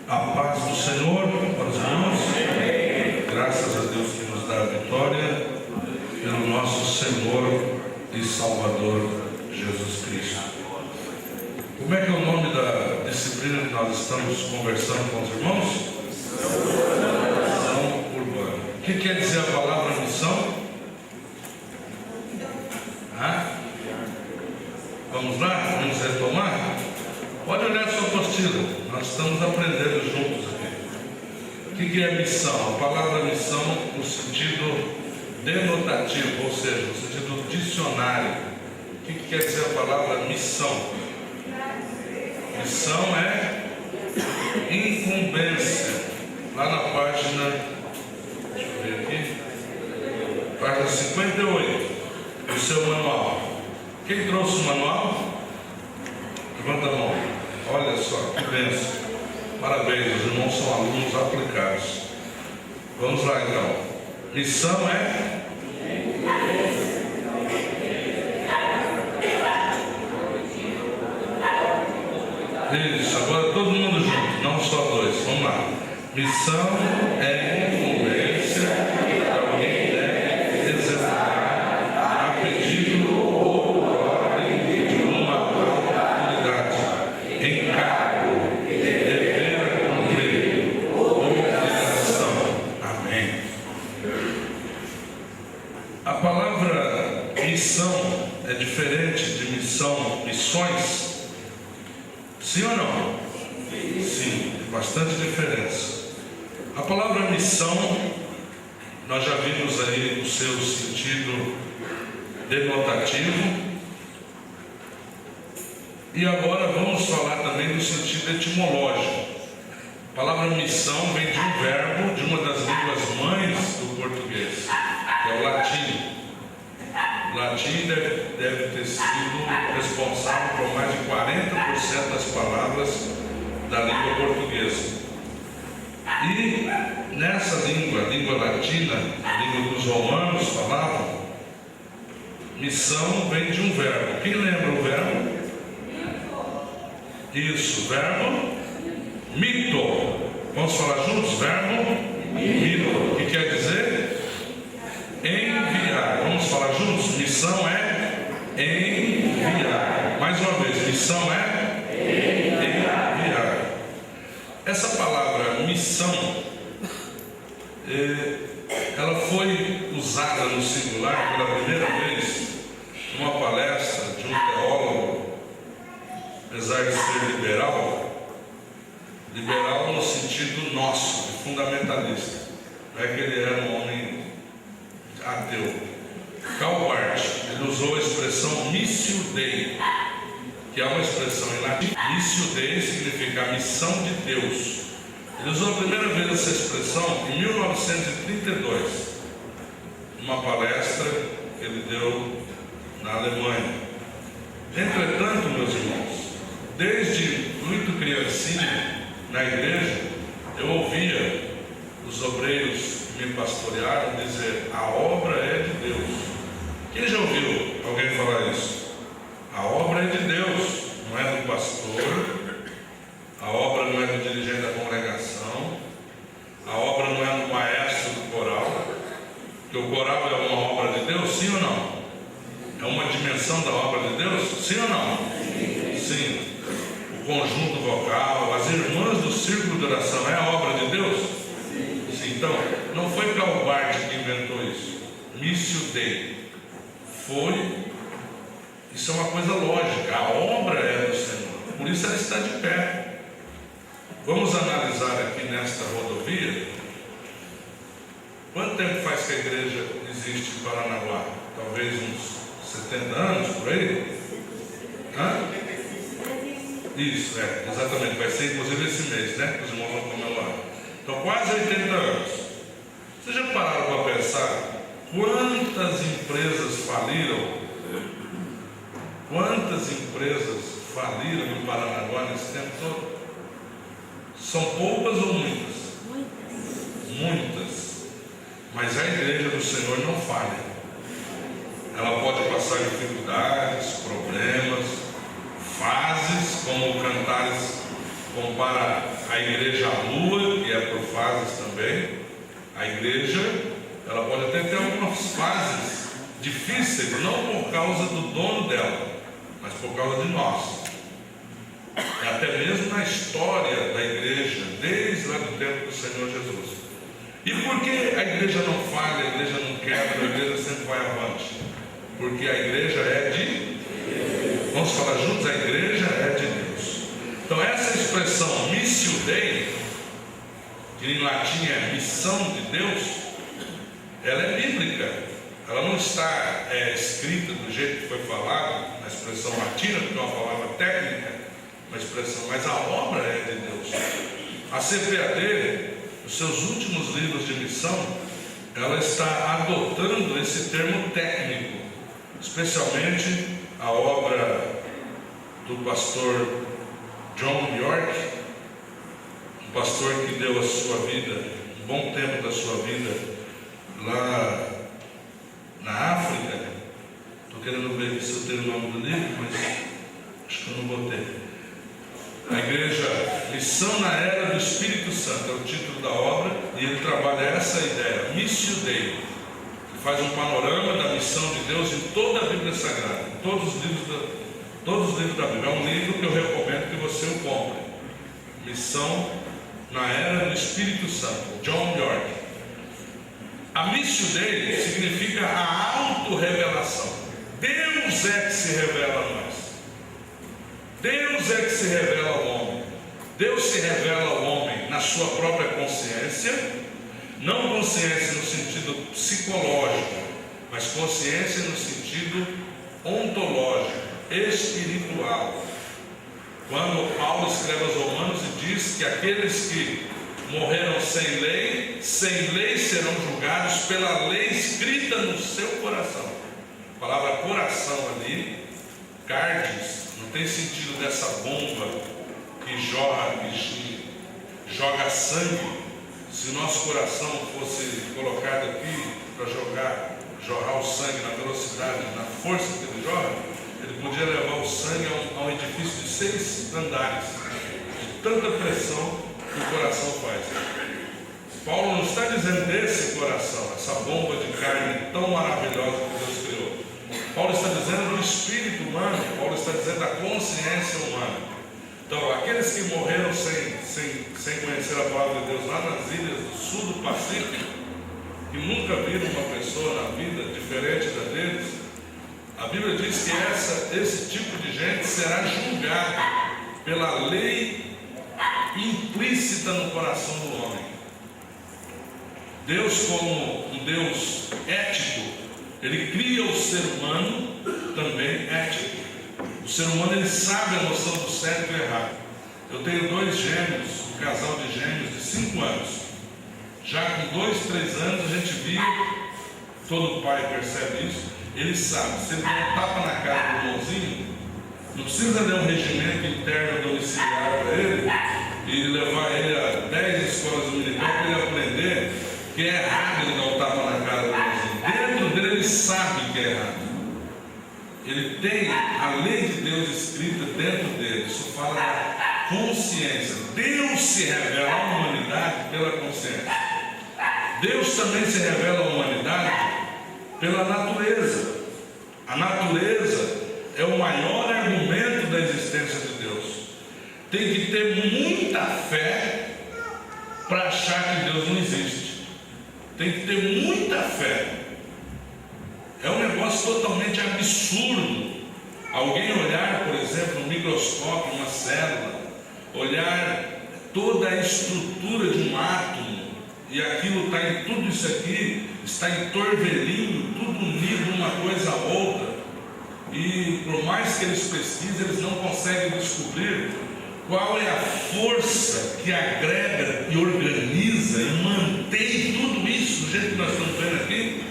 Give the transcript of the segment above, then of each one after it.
A paz do Senhor para os irmãos. Graças a Deus que nos dá a vitória pelo nosso Senhor e Salvador Jesus Cristo. Como é que é o nome da disciplina que nós estamos conversando com os irmãos? Missão urbana. O que quer dizer a palavra missão? Vamos lá? Vamos retomar? Pode olhar a sua apostila. Nós estamos aprendendo juntos aqui. O que é missão? A palavra missão no sentido denotativo, ou seja, no sentido dicionário. O que quer dizer a palavra missão? Missão é incumbência. Lá na página, deixa eu ver aqui, página 58 do seu manual. Quem trouxe o manual? Levanta a mão. Olha só, que bênção. Parabéns, os irmãos são alunos aplicados. Vamos lá então. Missão é? Isso, agora todo mundo junto, não só dois. Vamos lá. Missão é incumbência que alguém deve executar a pedido ou por ordem de uma autoridade, encargo, dever a cumprir ou obrigação. Amém. A palavra missão é diferente de missão, missões. Sim ou não? Sim, tem bastante diferença. A palavra missão, nós já vimos aí o seu sentido denotativo. E agora vamos falar também do sentido etimológico. A palavra missão vem de um verbo de uma das línguas mães do português, que é o latim. O latim deve ter sido responsável por mais de 40% das palavras da língua portuguesa. E nessa língua, a língua latina, a língua que os romanos falavam, missão vem de um verbo. Quem lembra o verbo? Isso, verbo mito. Vamos falar juntos? Verbo mito. Que quer dizer? Enviar. Vamos falar juntos? Missão é enviar. Mais uma vez, missão é enviar. Essa palavra missão, ela foi usada no singular pela primeira vez numa palestra de um teólogo, apesar de ser liberal no sentido nosso, fundamentalista. Não é que ele era um homem ateu. Karl Barth, ele usou a expressão missio Dei, que é uma expressão em latim. Missio Dei significa a missão de Deus. Ele usou a primeira vez essa expressão em 1932, numa palestra que ele deu na Alemanha. Entretanto, meus irmãos, desde muito criancinha na igreja, eu ouvia os obreiros me pastorearam dizer: a obra é de Deus. Quem já ouviu alguém falar isso? A obra é de Deus, não é do pastor, a obra não é do dirigente da congregação, a obra não é do maestro do coral, porque o coral é uma obra de Deus, sim ou não? É uma dimensão da obra de Deus, sim ou não? Sim. O conjunto vocal, as irmãs do círculo de oração é a obra de Deus? Então, não foi Karl Barth que inventou isso. Missio Dei. Isso é uma coisa lógica. A obra é do Senhor. Por isso ela está de pé. Vamos analisar aqui nesta rodovia. Quanto tempo faz que a igreja existe em Paranaguá? Talvez uns 70 anos, por aí? Isso, exatamente. Vai ser inclusive esse mês, né? Que os irmãos vão comemorar. Então, quase 80 anos. Vocês já pararam para pensar quantas empresas faliram? Quantas empresas faliram no Paranaguá nesse tempo todo? São poucas ou muitas? Muitas. Mas a igreja do Senhor não falha. Ela pode passar dificuldades, problemas, fases, como Cantares compara a igreja à lua, que é por fases também. A igreja, ela pode até ter algumas fases difíceis, não por causa do dono dela, mas por causa de nós. Até mesmo na história da igreja, desde lá do tempo do Senhor Jesus. E por que a igreja não falha, a igreja não quebra, a igreja sempre vai avante? Porque a igreja é de Deus. Vamos falar juntos? A igreja é de Deus. Então essa expressão missio Dei, que em latim é missão de Deus, ela é bíblica. Ela não está escrita do jeito que foi falado, na expressão latina, porque é uma palavra técnica, uma expressão, mas a obra é de Deus. A CPAD, nos seus últimos livros de missão, ela está adotando esse termo técnico, especialmente a obra do pastor John York, um pastor que deu a sua vida, um bom tempo da sua vida lá na África. Estou querendo ver se eu tenho o nome do livro, mas acho que eu não botei. A igreja Missão na Era do Espírito Santo é o título da obra, e ele trabalha essa ideia, Missio Dei, que faz um panorama da missão de Deus em toda a Bíblia Sagrada, em todos os livros da Bíblia. É um livro que eu recomendo que você o compre. Missão na Era do Espírito Santo, John York. A Missio Dei significa a autorrevelação. Deus é que se revela a nós. Deus é que se revela ao homem. Deus se revela ao homem na sua própria consciência, não consciência no sentido psicológico, mas consciência no sentido ontológico, espiritual. Quando Paulo escreve aos Romanos e diz que aqueles que morreram sem lei serão julgados pela lei escrita no seu coração. A palavra coração ali, cardes, não tem sentido dessa bomba que joga sangue. Se o nosso coração fosse colocado aqui para jorrar o sangue na velocidade, na força que ele jorra, ele podia levar o sangue a um edifício de 6 andares, de tanta pressão que o coração faz. Paulo não está dizendo desse coração, essa bomba de carne tão maravilhosa que Deus criou. Paulo está dizendo do espírito humano, Paulo está dizendo da consciência humana. Então, aqueles que morreram sem conhecer a palavra de Deus lá nas ilhas do sul do Pacífico, que nunca viram uma pessoa na vida diferente da deles, a Bíblia diz que esse tipo de gente será julgado pela lei implícita no coração do homem. Deus, como um Deus ético, ele cria o ser humano também ético. O ser humano, ele sabe a noção do certo e do errado. Eu tenho 2 gêmeos, um casal de gêmeos de 5 anos. Já com 2, 3 anos a gente via, todo pai percebe isso, ele sabe, se ele der um tapa na cara do irmãozinho, não precisa ler um regimento interno domiciliar para ele e levar ele a 10 escolas dominicanas para ele aprender que é errado ele dar um tapa na cara do irmãozinho. Dentro dele ele sabe que é errado. Ele tem a lei de Deus escrita dentro dele. Isso fala da consciência. Deus se revela à humanidade pela consciência. Deus também se revela à humanidade pela natureza. A natureza é o maior argumento da existência de Deus. Tem que ter muita fé para achar que Deus não existe. Tem que ter muita fé. É um negócio totalmente absurdo. Alguém olhar, por exemplo, no microscópio, uma célula, olhar toda a estrutura de um átomo, e aquilo está em tudo isso aqui, está em torvelinho, tudo unido uma coisa a outra, e por mais que eles pesquisem, eles não conseguem descobrir qual é a força que agrega e organiza e mantém tudo isso do jeito que nós estamos vendo aqui.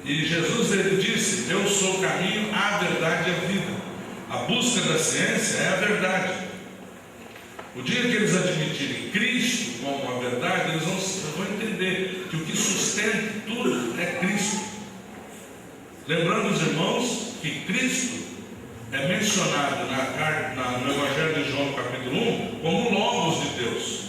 E Jesus, ele disse: eu sou o caminho, a verdade e a vida. A busca da ciência é a verdade. O dia que eles admitirem Cristo como a verdade, eles vão entender que o que sustenta tudo é Cristo. Lembrando os irmãos que Cristo é mencionado no Evangelho de João, capítulo 1, como Logos de Deus.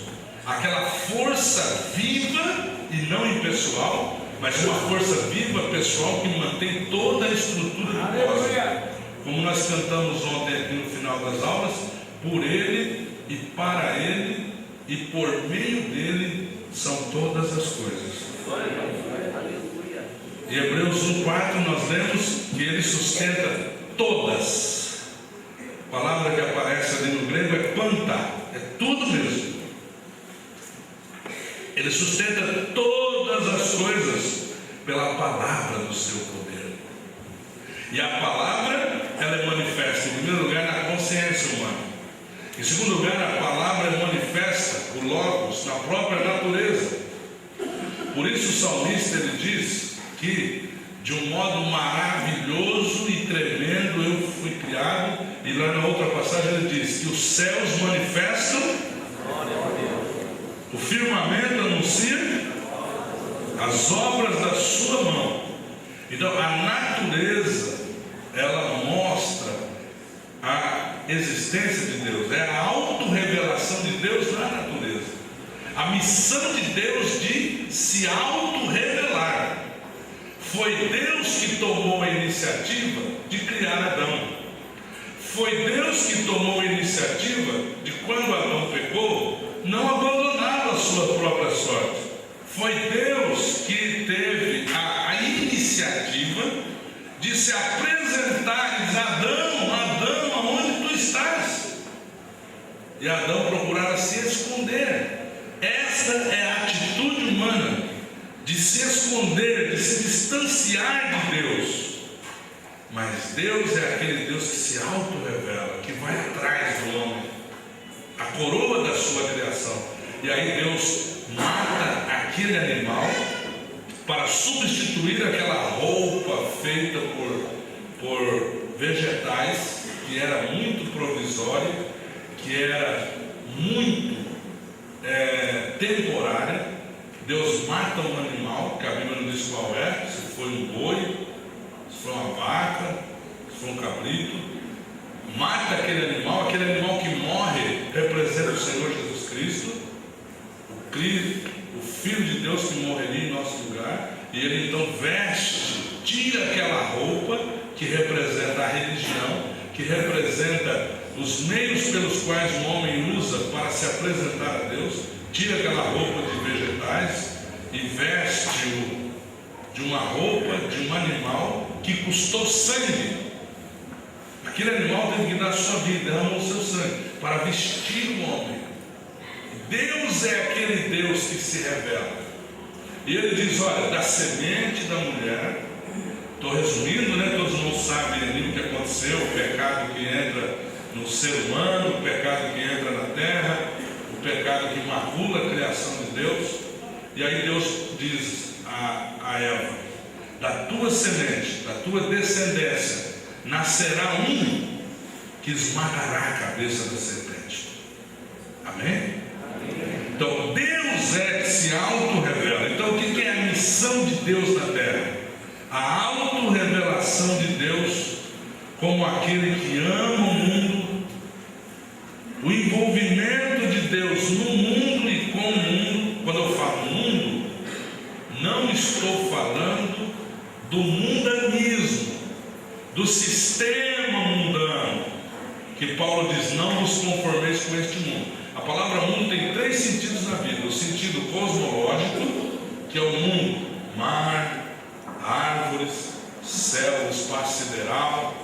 Aquela força viva e não impessoal, mas uma força viva, pessoal, que mantém toda a estrutura do cosmos. Como nós cantamos ontem aqui no final das aulas, por Ele e para Ele e por meio dele são todas as coisas. Em Hebreus 1,4 nós lemos que Ele sustenta todas. A palavra que aparece ali no grego é panta, é tudo mesmo. Ele sustenta todas as coisas pela palavra do seu poder. E a palavra, ela é manifesta, em primeiro lugar, na consciência humana. Em segundo lugar, a palavra é manifesta, o Logos, na própria natureza. Por isso o salmista, ele diz que, de um modo maravilhoso e tremendo, eu fui criado. E lá na outra passagem ele diz que os céus manifestam, o firmamento anuncia as obras da sua mão. Então a natureza, ela mostra a existência de Deus, é a autorrevelação de Deus na natureza, a missão de Deus de se autorrevelar. Foi Deus que tomou a iniciativa de criar Adão. Foi Deus que tomou a iniciativa de, quando Adão pecou, não abandonar a sua própria sorte. Foi Deus que teve a iniciativa de se apresentar e dizer: Adão, Adão, aonde tu estás? E Adão procurava se esconder. Esta é a atitude humana, de se esconder, de se distanciar de Deus. Mas Deus é aquele Deus que se auto-revela, que vai atrás do homem, a coroa da sua criação. E aí Deus mata aquele animal para substituir aquela roupa feita por vegetais, que era muito provisória, que era muito temporária. Deus mata um animal, que a Bíblia não diz qual é, se foi um boi, se foi uma vaca, se foi um cabrito. Mata aquele animal que morre representa o Senhor Jesus Cristo, o Filho de Deus que morreria em nosso lugar. E ele então veste, tira aquela roupa que representa a religião, que representa os meios pelos quais o homem usa para se apresentar a Deus, tira aquela roupa de vegetais e veste-o de uma roupa de um animal que custou sangue. Aquele animal teve que dar sua vida, derramou o seu sangue para vestir o homem. Deus é aquele Deus que se revela. E ele diz: olha, da semente da mulher, estou resumindo, né? Todos não sabem ali o que aconteceu, o pecado que entra no ser humano, o pecado que entra na terra, o pecado que macula a criação de Deus. E aí Deus diz a Eva: da tua semente, da tua descendência, nascerá um que esmagará a cabeça da serpente. Amém? Então Deus é que se auto-revela. Então o que é a missão de Deus na terra? A auto-revelação de Deus como aquele que ama o mundo, o envolvimento de Deus no mundo e com o mundo. Quando eu falo mundo, não estou falando do mundanismo, do sistema mundano, que Paulo diz: não vos conformeis com este mundo. A palavra mundo tem três sentidos na Bíblia: o sentido cosmológico, que é o mundo, mar, árvores, céu, espaço sideral,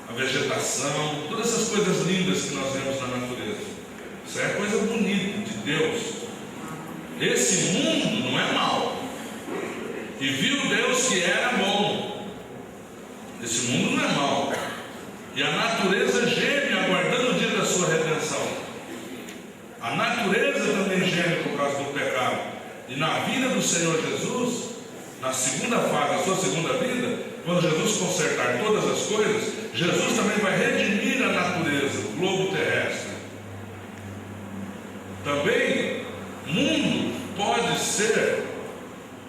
a vegetação, todas essas coisas lindas que nós vemos na natureza. Isso é coisa bonita de Deus. Esse mundo não é mau. E viu Deus que era bom. Esse mundo não é mau. E a natureza geme aguardando o dia da sua redenção. A natureza também geme por causa do pecado. E na vida do Senhor Jesus, na segunda fase da sua segunda vida, quando Jesus consertar todas as coisas, Jesus também vai redimir a natureza, o globo terrestre. Também, mundo pode ser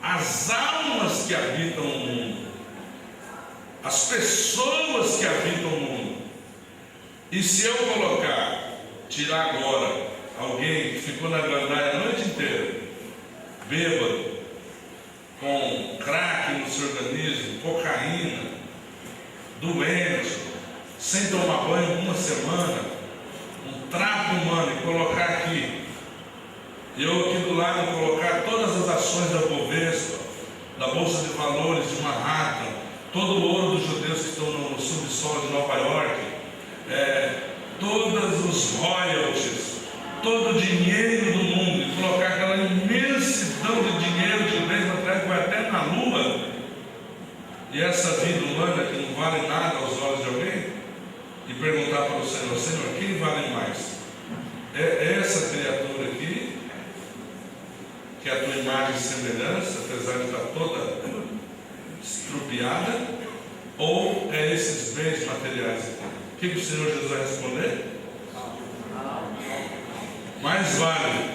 as almas que habitam o mundo. as pessoas que habitam o mundo. E se eu tirar agora alguém que ficou na gandaia a noite inteira, bêbado, com crack no seu organismo, cocaína, doente, sem tomar banho uma semana, um trapo humano, e colocar aqui, e eu aqui do lado colocar todas as ações da Bovespa, da Bolsa de Valores de Manhattan, todo o ouro dos judeus que estão no subsolo de Nova York, todos os royalties, todo o dinheiro do mundo, e colocar aquela imensidão de dinheiro de bens materiais que vai até na lua, e essa vida humana que não vale nada aos olhos de alguém, e perguntar para o Senhor: Senhor, quem vale mais? É essa criatura aqui, que é a tua imagem e semelhança, apesar de estar toda estrupiada, ou é esses bens materiais aqui? O que o Senhor Jesus vai responder? Mais vale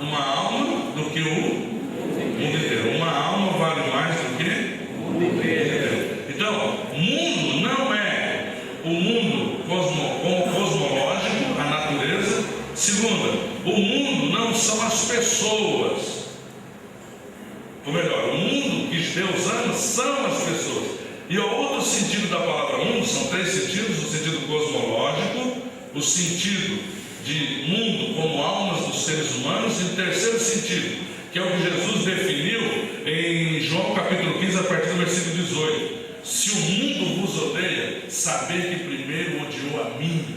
uma alma do que o mundo inteiro. Uma alma vale mais do que o mundo inteiro. Então, mundo não é o mundo cosmológico, a natureza. Segunda, o mundo não são as pessoas. Ou melhor, o mundo que Deus ama são as pessoas. E o outro sentido da palavra mundo, são 3 sentidos: o sentido cosmológico, o sentido de mundo como almas dos seres humanos, e o terceiro sentido, que é o que Jesus definiu em João capítulo 15, a partir do versículo 18: se o mundo vos odeia, sabei que primeiro odiou a mim.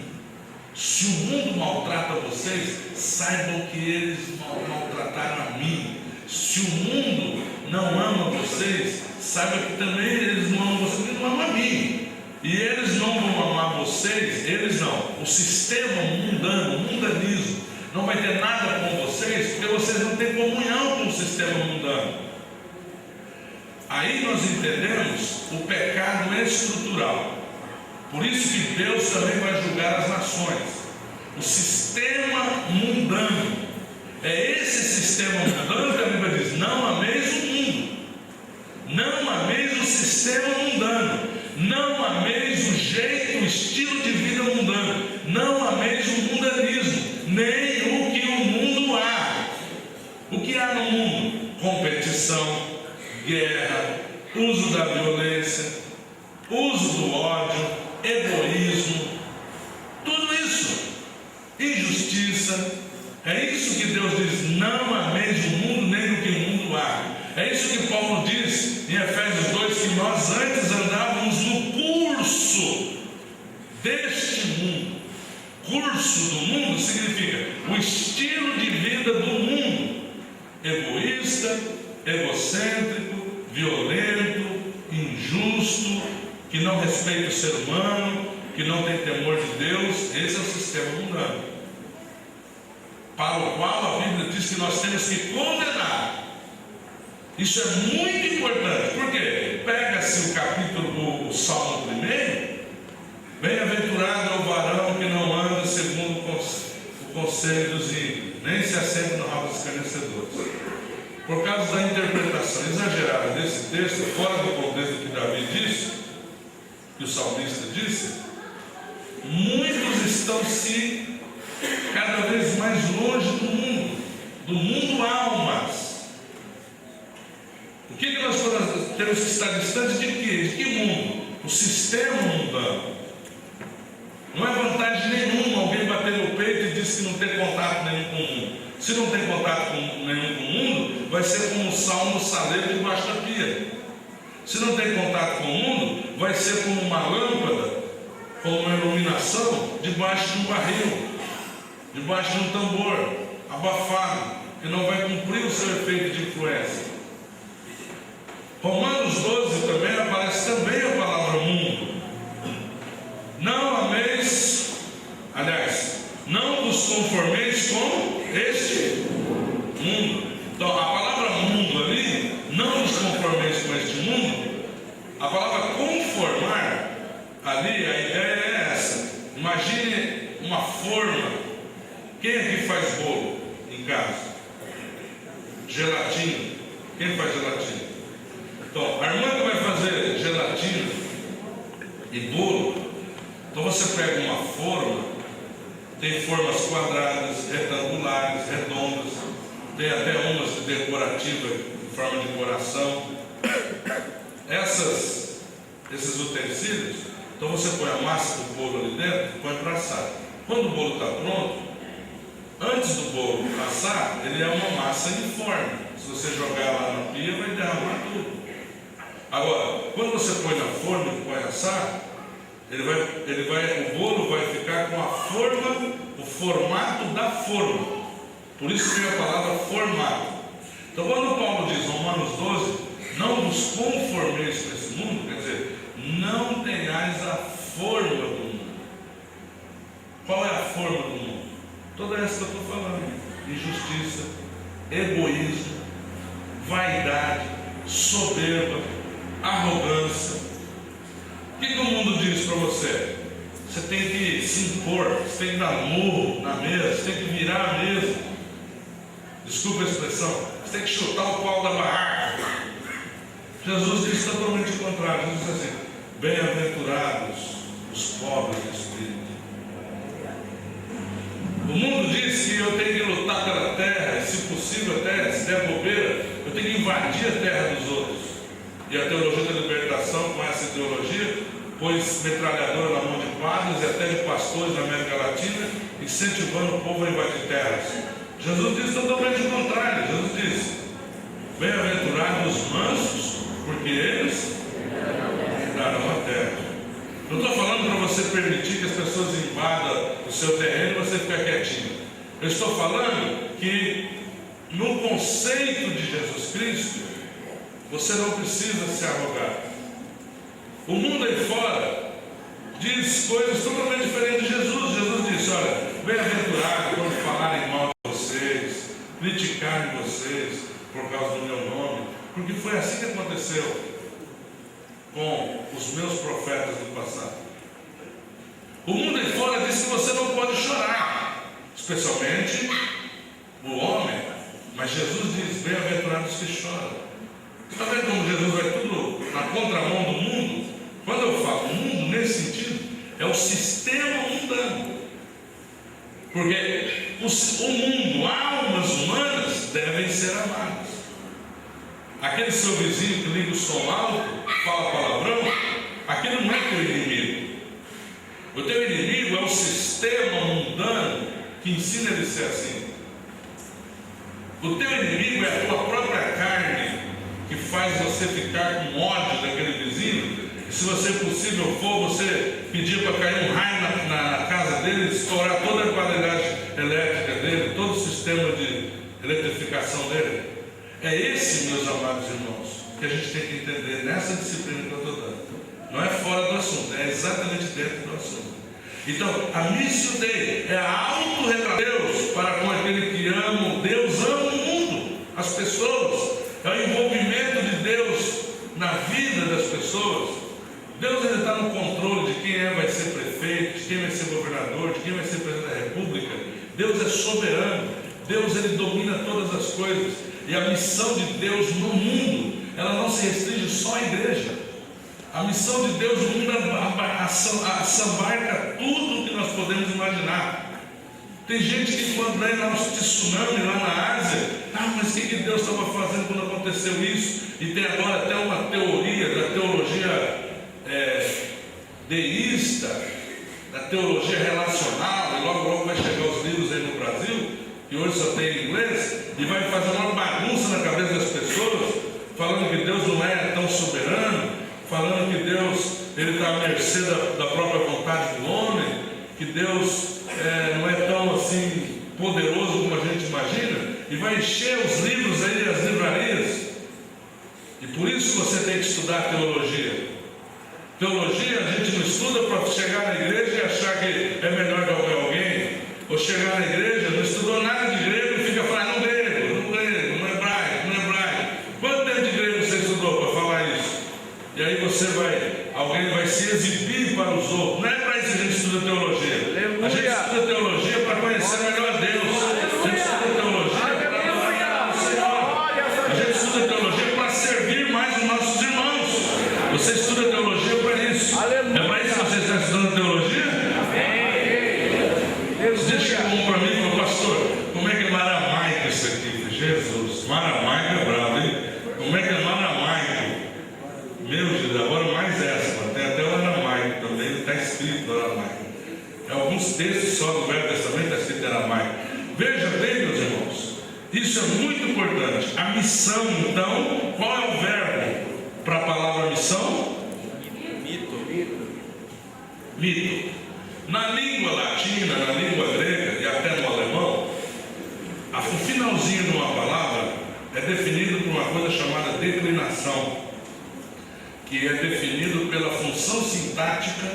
Se o mundo maltrata vocês, saibam que eles maltrataram a mim. Se o mundo não ama vocês, saibam que também eles não amam vocês, eles não amam a mim. E eles não vão amar vocês, eles não. O sistema mundano, o mundanismo, não vai ter nada com vocês, porque vocês não têm comunhão com o sistema mundano. Aí nós entendemos o pecado estrutural. Por isso que Deus também vai julgar as nações. O sistema mundano. É esse sistema mundano que a Bíblia diz: não ameis o mundo, não ameis o sistema mundano, não ameis o jeito, o estilo de vida mundano, não ameis o mundanismo, nem o que o mundo há. O que há no mundo? Competição, guerra, uso da violência, uso do ódio, egoísmo, tudo isso, injustiça. É isso que Deus diz: não ameis o mundo, nem o que o mundo há. É isso que Paulo diz em Efésios 2, que nós antes andávamos no curso deste mundo. Curso do mundo significa o estilo de vida do mundo: egoísta, egocêntrico, violento, injusto, que não respeita o ser humano, que não tem temor de Deus. Esse é o sistema mundano, para o qual a Bíblia diz que nós temos que condenar. Isso é muito importante, porque pega-se o capítulo, o Salmo 1: bem-aventurado é o varão que não anda segundo o conselho dos ímpios, nem se assenta no rabo dos escarnecedores. Por causa da interpretação exagerada desse texto, fora do contexto que Davi disse, que o salmista disse, muitos estão cada vez mais longe do mundo almas. O que nós temos que estar distante de quê? De que mundo? O sistema mundano. Não é vantagem nenhuma alguém bater no peito e dizer que não tem contato nenhum com o mundo. Se não tem contato nenhum com o mundo, vai ser como o sal no saleiro debaixo da pia. Se não tem contato com o mundo, vai ser como uma lâmpada, como uma iluminação debaixo de um barril, debaixo de um tambor abafado, que não vai cumprir o seu efeito de influência. Romanos 12 também aparece também a palavra mundo. Não ameis, aliás, não vos conformeis com este mundo. Então a palavra mundo ali, não vos conformeis com este mundo. A palavra conformar ali, a ideia é essa. Imagine uma forma. Quem é que faz bolo em casa? Gelatina. Quem faz gelatina? Então, a irmã que vai fazer gelatina, e bolo. Então você pega uma forma, tem formas quadradas, retangulares, redondas, tem até umas decorativas em forma de coração. Esses utensílios, então você põe a massa do bolo ali dentro e põe para assar. Quando o bolo está pronto, antes do bolo assar, ele é uma massa uniforme. Se você jogar lá na pia, vai derramar tudo. Agora, quando você põe na forma e põe assar, o bolo vai ficar com a forma, o formato da forma. Por isso que é a palavra formato. Então, quando Paulo diz, Romanos 12, não vos conformeis com esse mundo, quer dizer, não tenhais a forma do mundo. Qual é a forma do mundo? Toda essa que eu estou falando: injustiça, egoísmo, vaidade, soberba, arrogância. O que o mundo diz para você? Você tem que se impor, você tem que dar murro na mesa, você tem que virar a mesa. Desculpa a expressão, você tem que chutar o pau da barraca. Jesus diz totalmente o contrário. Jesus diz assim: bem-aventurados os pobres de espírito. O mundo diz que eu tenho que lutar pela terra, se possível até, se der bobeira, eu tenho que invadir a terra dos outros. E a teologia da libertação, com essa ideologia, pôs metralhadora na mão de padres e até de pastores na América Latina, incentivando o povo a invadir terras. Jesus diz totalmente o contrário. Jesus diz: bem-aventurados os mansos, porque eles herdarão a terra. Não estou falando para você permitir que as pessoas invadam o seu terreno e você ficar quietinho. Eu estou falando que no conceito de Jesus Cristo, você não precisa se arrogar. O mundo aí fora diz coisas totalmente diferentes de Jesus. Jesus disse: olha, bem-aventurado quando falarem mal de vocês, criticarem vocês por causa do meu nome, porque foi assim que aconteceu com os meus profetas do passado. O mundo aí fora diz que você não pode chorar, especialmente o homem, mas Jesus diz: bem-aventurados que choram. Está vendo como Jesus vai tudo na contramão do mundo? Quando eu falo mundo nesse sentido, é o sistema mundano. Porque o mundo, almas humanas devem ser amadas. Aquele seu vizinho que liga o som alto, fala palavrão, aquele não é teu inimigo. O teu inimigo é o sistema mundano que ensina ele a ser assim. O teu inimigo é a tua própria carne, que faz você ficar com ódio daquele vizinho. E se você possível for, você pedir para cair um raio na casa dele, estourar toda a qualidade elétrica dele, todo o sistema de eletrificação dele. É esse, meus amados irmãos, que a gente tem que entender nessa disciplina que eu estou dando. Não é fora do assunto, é exatamente dentro do assunto. Então, a missão dele é a autorretração de Deus para com aquele que ama. Deus ama o mundo, as pessoas. É o envolvimento de Deus na vida das pessoas. Deus está no controle de quem vai ser prefeito, de quem vai ser governador, de quem vai ser presidente da república. Deus é soberano. Deus, ele domina todas as coisas. E a missão de Deus no mundo, ela não se restringe só à igreja. A missão de Deus no mundo abarca tudo o que nós podemos imaginar. Tem gente que quando vem lá no tsunami lá na Ásia, mas o que Deus estava fazendo quando aconteceu isso? E tem agora até uma teoria da teologia deísta, da teologia relacional, e logo vai chegar os livros aí no Brasil, que hoje só tem em inglês, e vai fazer uma bagunça na cabeça das pessoas, falando que Deus não é tão soberano, falando que Deus está à mercê da própria vontade do homem, que Deus não é tão assim poderoso como a gente imagina, e vai encher os livros aí, as livrarias. E por isso você tem que estudar teologia. Teologia a gente não estuda para chegar na igreja e achar que é melhor que alguém, ou chegar na igreja, não estudou nada de grego e fica falando no hebraico. Quanto tempo de grego você estudou para falar isso? E aí alguém vai se exibir para os outros. Não é para isso que a gente estuda teologia. A gente estuda teologia para conhecer melhor Deus. A gente estuda teologia para adorar o Senhor. A gente estuda teologia para servir mais os nossos irmãos. Você estuda teologia para isso. É para Alguns textos só do Velho Testamento está escrito em aramaico. Veja bem, meus irmãos, isso é muito importante. A missão, então, qual é o verbo para a palavra missão? Mito. Na língua latina, na língua grega e até no alemão, o finalzinho de uma palavra é definido por uma coisa chamada declinação, que é definido pela função sintática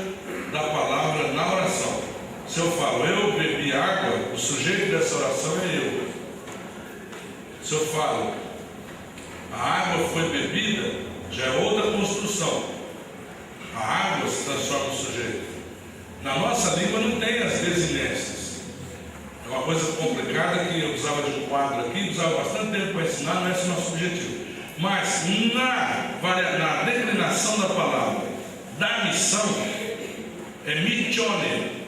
da palavra na oração. Se eu falo, eu bebi água, o sujeito dessa oração é eu. Se eu falo, a água foi bebida, já é outra construção. A água se transforma no sujeito. Na nossa língua não tem as desinências. É uma coisa complicada que eu usava de um quadro aqui, usava bastante tempo para ensinar, não é esse o nosso objetivo. Mas na declinação da palavra da missão, é missione.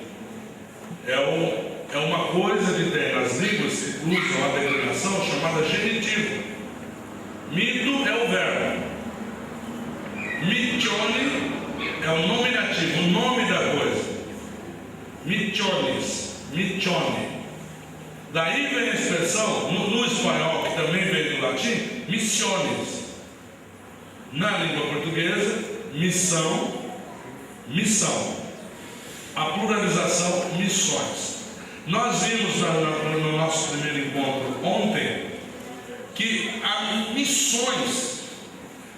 É uma coisa que tem nas línguas que usam a declinação chamada genitivo. Mito é o verbo. Missione é o nominativo, o nome da coisa. Missiones, missione. Daí vem a expressão, no espanhol, que também vem do latim, missiones. Na língua portuguesa, missão, missão. A pluralização, missões. Nós vimos no nosso primeiro encontro ontem que há missões,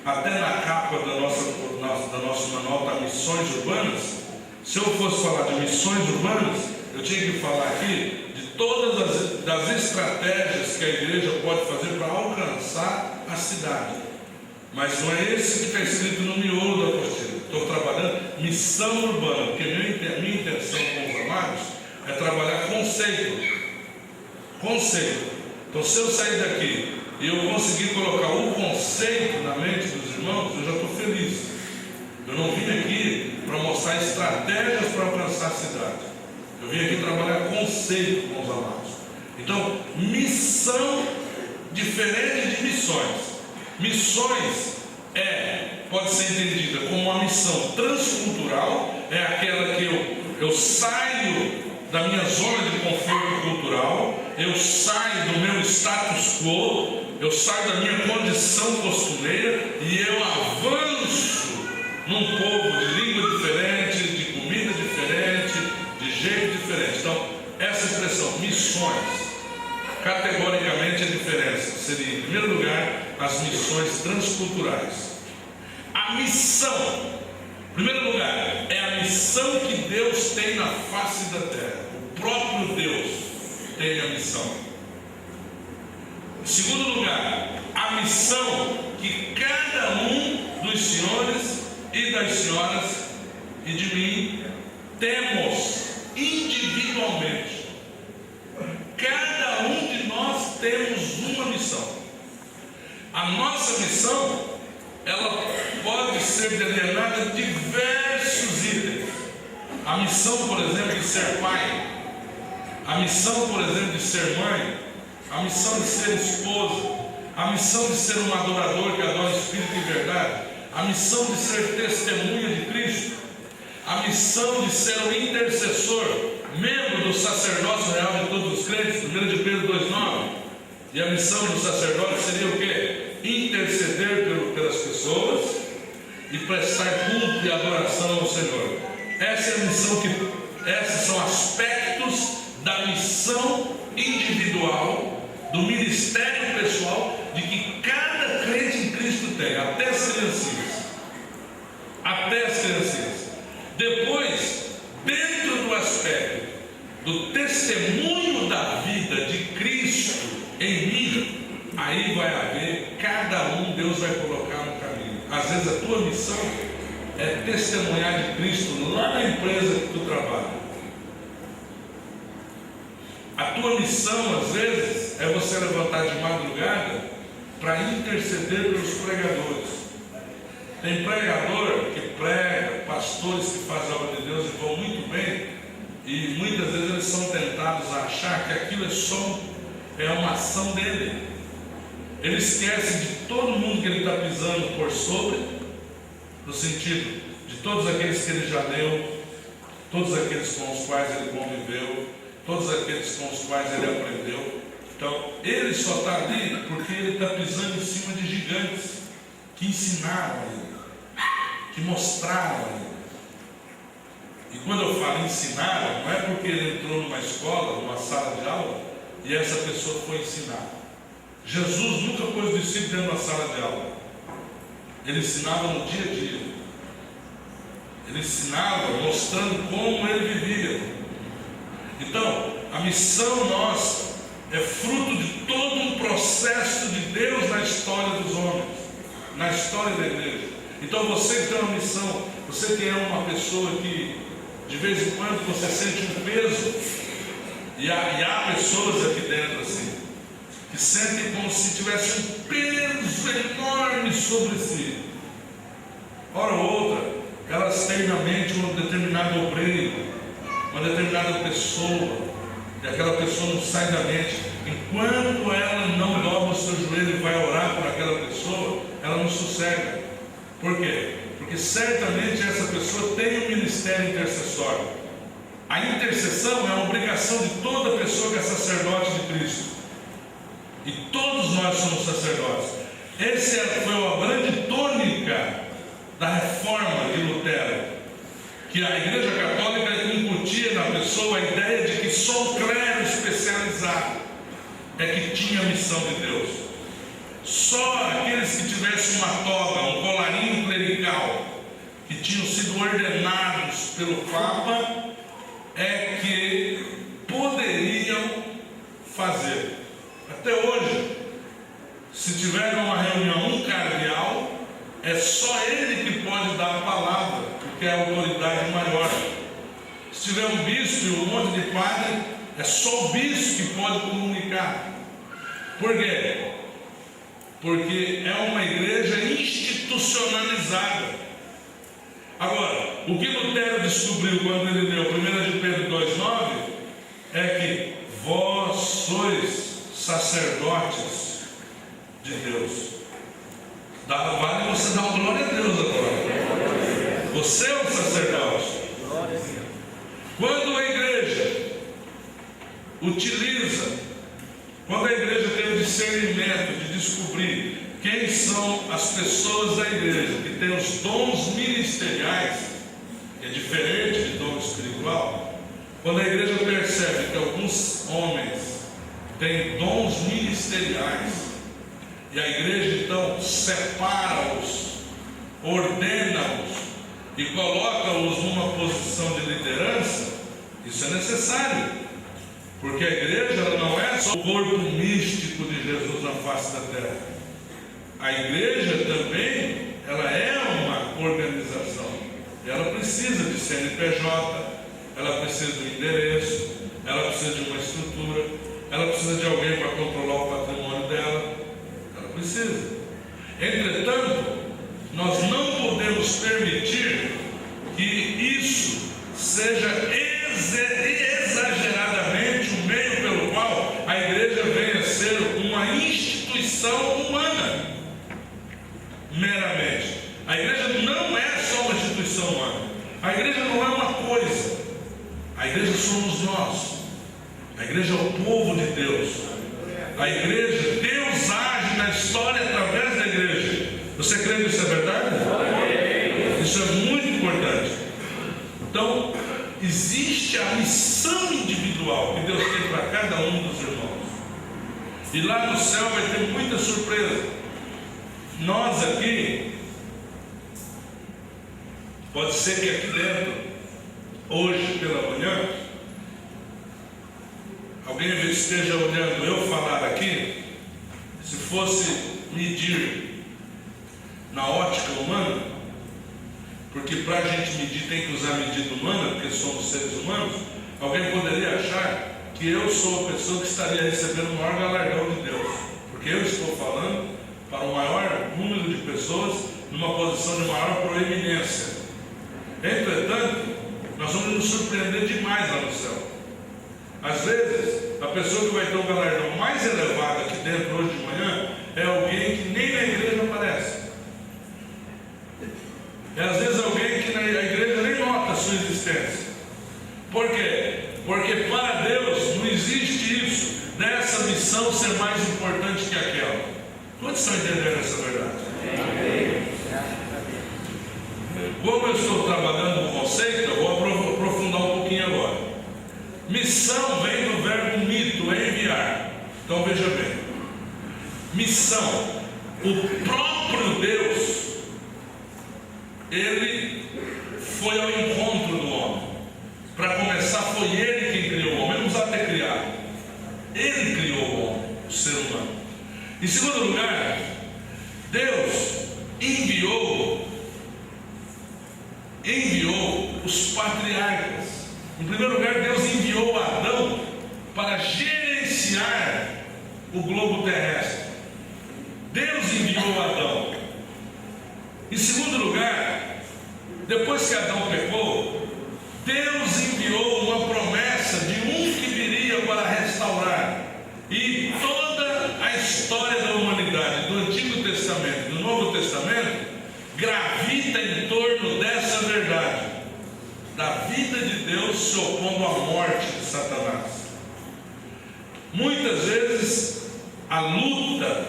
até na capa do nosso manual está missões urbanas. Se eu fosse falar de missões urbanas, eu tinha que falar aqui de todas das estratégias que a igreja pode fazer para alcançar a cidade. Mas não é esse que está escrito no miolo da apostila. Estou trabalhando missão urbana, porque minha intenção com os amados é trabalhar conceito. Conceito. Então, se eu sair daqui e eu conseguir colocar um conceito na mente dos irmãos, eu já estou feliz. Eu não vim aqui para mostrar estratégias para alcançar a cidade. Eu vim aqui trabalhar conceito com os amados. Então, missão diferente de missões. Missões pode ser entendida como uma missão transcultural, é aquela que eu saio da minha zona de conforto cultural, eu saio do meu status quo, eu saio da minha condição costumeira e eu avanço num povo de língua diferente, de comida diferente, de jeito diferente. Então, essa expressão, missões, categoricamente a diferença seria, em primeiro lugar, as missões transculturais. A missão, em primeiro lugar, é a missão que Deus tem na face da terra. O próprio Deus tem a missão. Em segundo lugar, a missão que cada um dos senhores e das senhoras e de mim temos individualmente. Cada um de nós temos uma missão. A nossa missão, ela pode ser delineada em diversos itens. A missão, por exemplo, de ser pai, a missão, por exemplo, de ser mãe, a missão de ser esposa, a missão de ser um adorador que adora o Espírito em verdade, a missão de ser testemunha de Cristo, a missão de ser um intercessor, membro do sacerdócio real de todos os crentes, 1 de Pedro 2,9. E a missão do sacerdote seria o quê? Interceder pelas pessoas e prestar culto e adoração ao Senhor. Essa é a missão esses são aspectos da missão individual, do ministério pessoal, de que cada crente em Cristo tem, até as criancinhas. Até as criancinhas. Depois, dentro do aspecto do testemunho da vida de Cristo em mim, aí vai haver, cada um Deus vai colocar no caminho. Às vezes a tua missão é testemunhar de Cristo lá na empresa que tu trabalha. A tua missão, às vezes, é você levantar de madrugada para interceder pelos pregadores. Tem pregador que prega, pastores que fazem a obra de Deus e vão muito bem, e muitas vezes eles são tentados a achar que aquilo é uma ação dele. Ele esquece de todo mundo que ele está pisando por sobre, no sentido de todos aqueles que ele já deu, todos aqueles com os quais ele conviveu, todos aqueles com os quais ele aprendeu. Então, ele só está ali porque ele está pisando em cima de gigantes que ensinaram a ele, que mostraram a ele. E quando eu falo ensinaram, não é porque ele entrou numa escola, numa sala de aula, e essa pessoa foi ensinar. Jesus nunca pôs o discípulo dentro da sala de aula. Ele ensinava no dia a dia. Ele ensinava mostrando como ele vivia. Então, a missão nossa é fruto de todo um processo de Deus na história dos homens, na história da igreja. Então você que tem uma missão, você que é uma pessoa que de vez em quando você sente um peso, e há pessoas aqui dentro assim, que sentem como se tivesse um peso enorme sobre si. Hora ou outra, elas têm na mente um determinado obreiro, uma determinada pessoa, e aquela pessoa não sai da mente. Enquanto ela não dobra o seu joelho e vai orar por aquela pessoa, ela não sossega. Por quê? Porque certamente essa pessoa tem um ministério intercessório. A intercessão é uma obrigação de toda pessoa que é sacerdote de Cristo. E todos nós somos sacerdotes. Essa foi a grande tônica da reforma de Lutero, que a Igreja Católica incutia na pessoa a ideia de que só o clero especializado é que tinha a missão de Deus. Só aqueles que tivessem uma toga, um colarinho clerical, que tinham sido ordenados pelo Papa, é que poderiam fazer. Até hoje, se tiver uma reunião um cardeal, é só ele que pode dar a palavra, porque é a autoridade maior. Se tiver um bispo e um monte de padre, é só o bispo que pode comunicar. Por quê? Porque é uma igreja institucionalizada. Agora, o que Lutero descobriu quando ele leu 1 de Pedro 2,9 é que vós sois sacerdotes de Deus. Vale você dar uma glória a Deus agora. Você é um sacerdote. Quando a igreja utiliza, quando a igreja tem o discernimento de descobrir quem são as pessoas da igreja que têm os dons ministeriais, que é diferente de dom espiritual, quando a igreja percebe que alguns homens têm dons ministeriais, e a igreja então separa-os, ordena-os e coloca-os numa posição de liderança, isso é necessário, porque a igreja ela não é só o corpo místico de Jesus na face da terra. A igreja também ela é uma organização, ela precisa de CNPJ, ela precisa de um endereço, ela precisa de uma estrutura, ela precisa de alguém para controlar o patrimônio dela. Precisa. Entretanto, nós não podemos permitir que isso seja exageradamente o meio pelo qual a igreja venha a ser uma instituição humana. Meramente. A igreja não é só uma instituição humana. A igreja não é uma coisa. A igreja somos nós. A igreja é o povo de Deus. A igreja, Deus age na história através da igreja. Você crê que isso é verdade? Isso é muito importante. Então, existe a missão individual que Deus tem para cada um dos irmãos. E lá no céu vai ter muita surpresa. Nós aqui, pode ser que aqui dentro, hoje pela manhã, alguém esteja olhando eu falar aqui, se fosse medir na ótica humana, porque para a gente medir tem que usar medida humana, porque somos seres humanos, alguém poderia achar que eu sou a pessoa que estaria recebendo o maior galardão de Deus, porque eu estou falando para o maior número de pessoas numa posição de maior proeminência. Entretanto, nós vamos nos surpreender demais lá no céu. Às vezes, a pessoa que vai ter um galardão mais elevado aqui dentro hoje de manhã é alguém que nem na igreja aparece. É às vezes alguém que na igreja nem nota a sua existência. Por quê? Porque para Deus não existe isso, dessa missão ser mais importante que aquela. Quantos estão entendendo essa verdade? Como eu estou trabalhando com conceito, eu vou aprofundar um pouquinho agora. Missão vem do verbo mito, enviar. Então veja bem, missão, o próprio Deus, Ele foi ao encontro do homem. Para começar, foi Ele quem criou o homem, não precisa ter criado. Ele criou o homem, o ser humano. Em segundo lugar, Deus enviou os patriarcas. Em primeiro lugar, Deus enviou Adão para gerenciar o globo terrestre. Deus enviou Adão. Em segundo lugar, depois que Adão pecou, Deus enviou uma promessa de um que viria para restaurar. E toda a história da humanidade, do Antigo Testamento e do Novo Testamento, gravita em torno dessa verdade, da vida de Deus se opondo à morte de Satanás. Muitas vezes a luta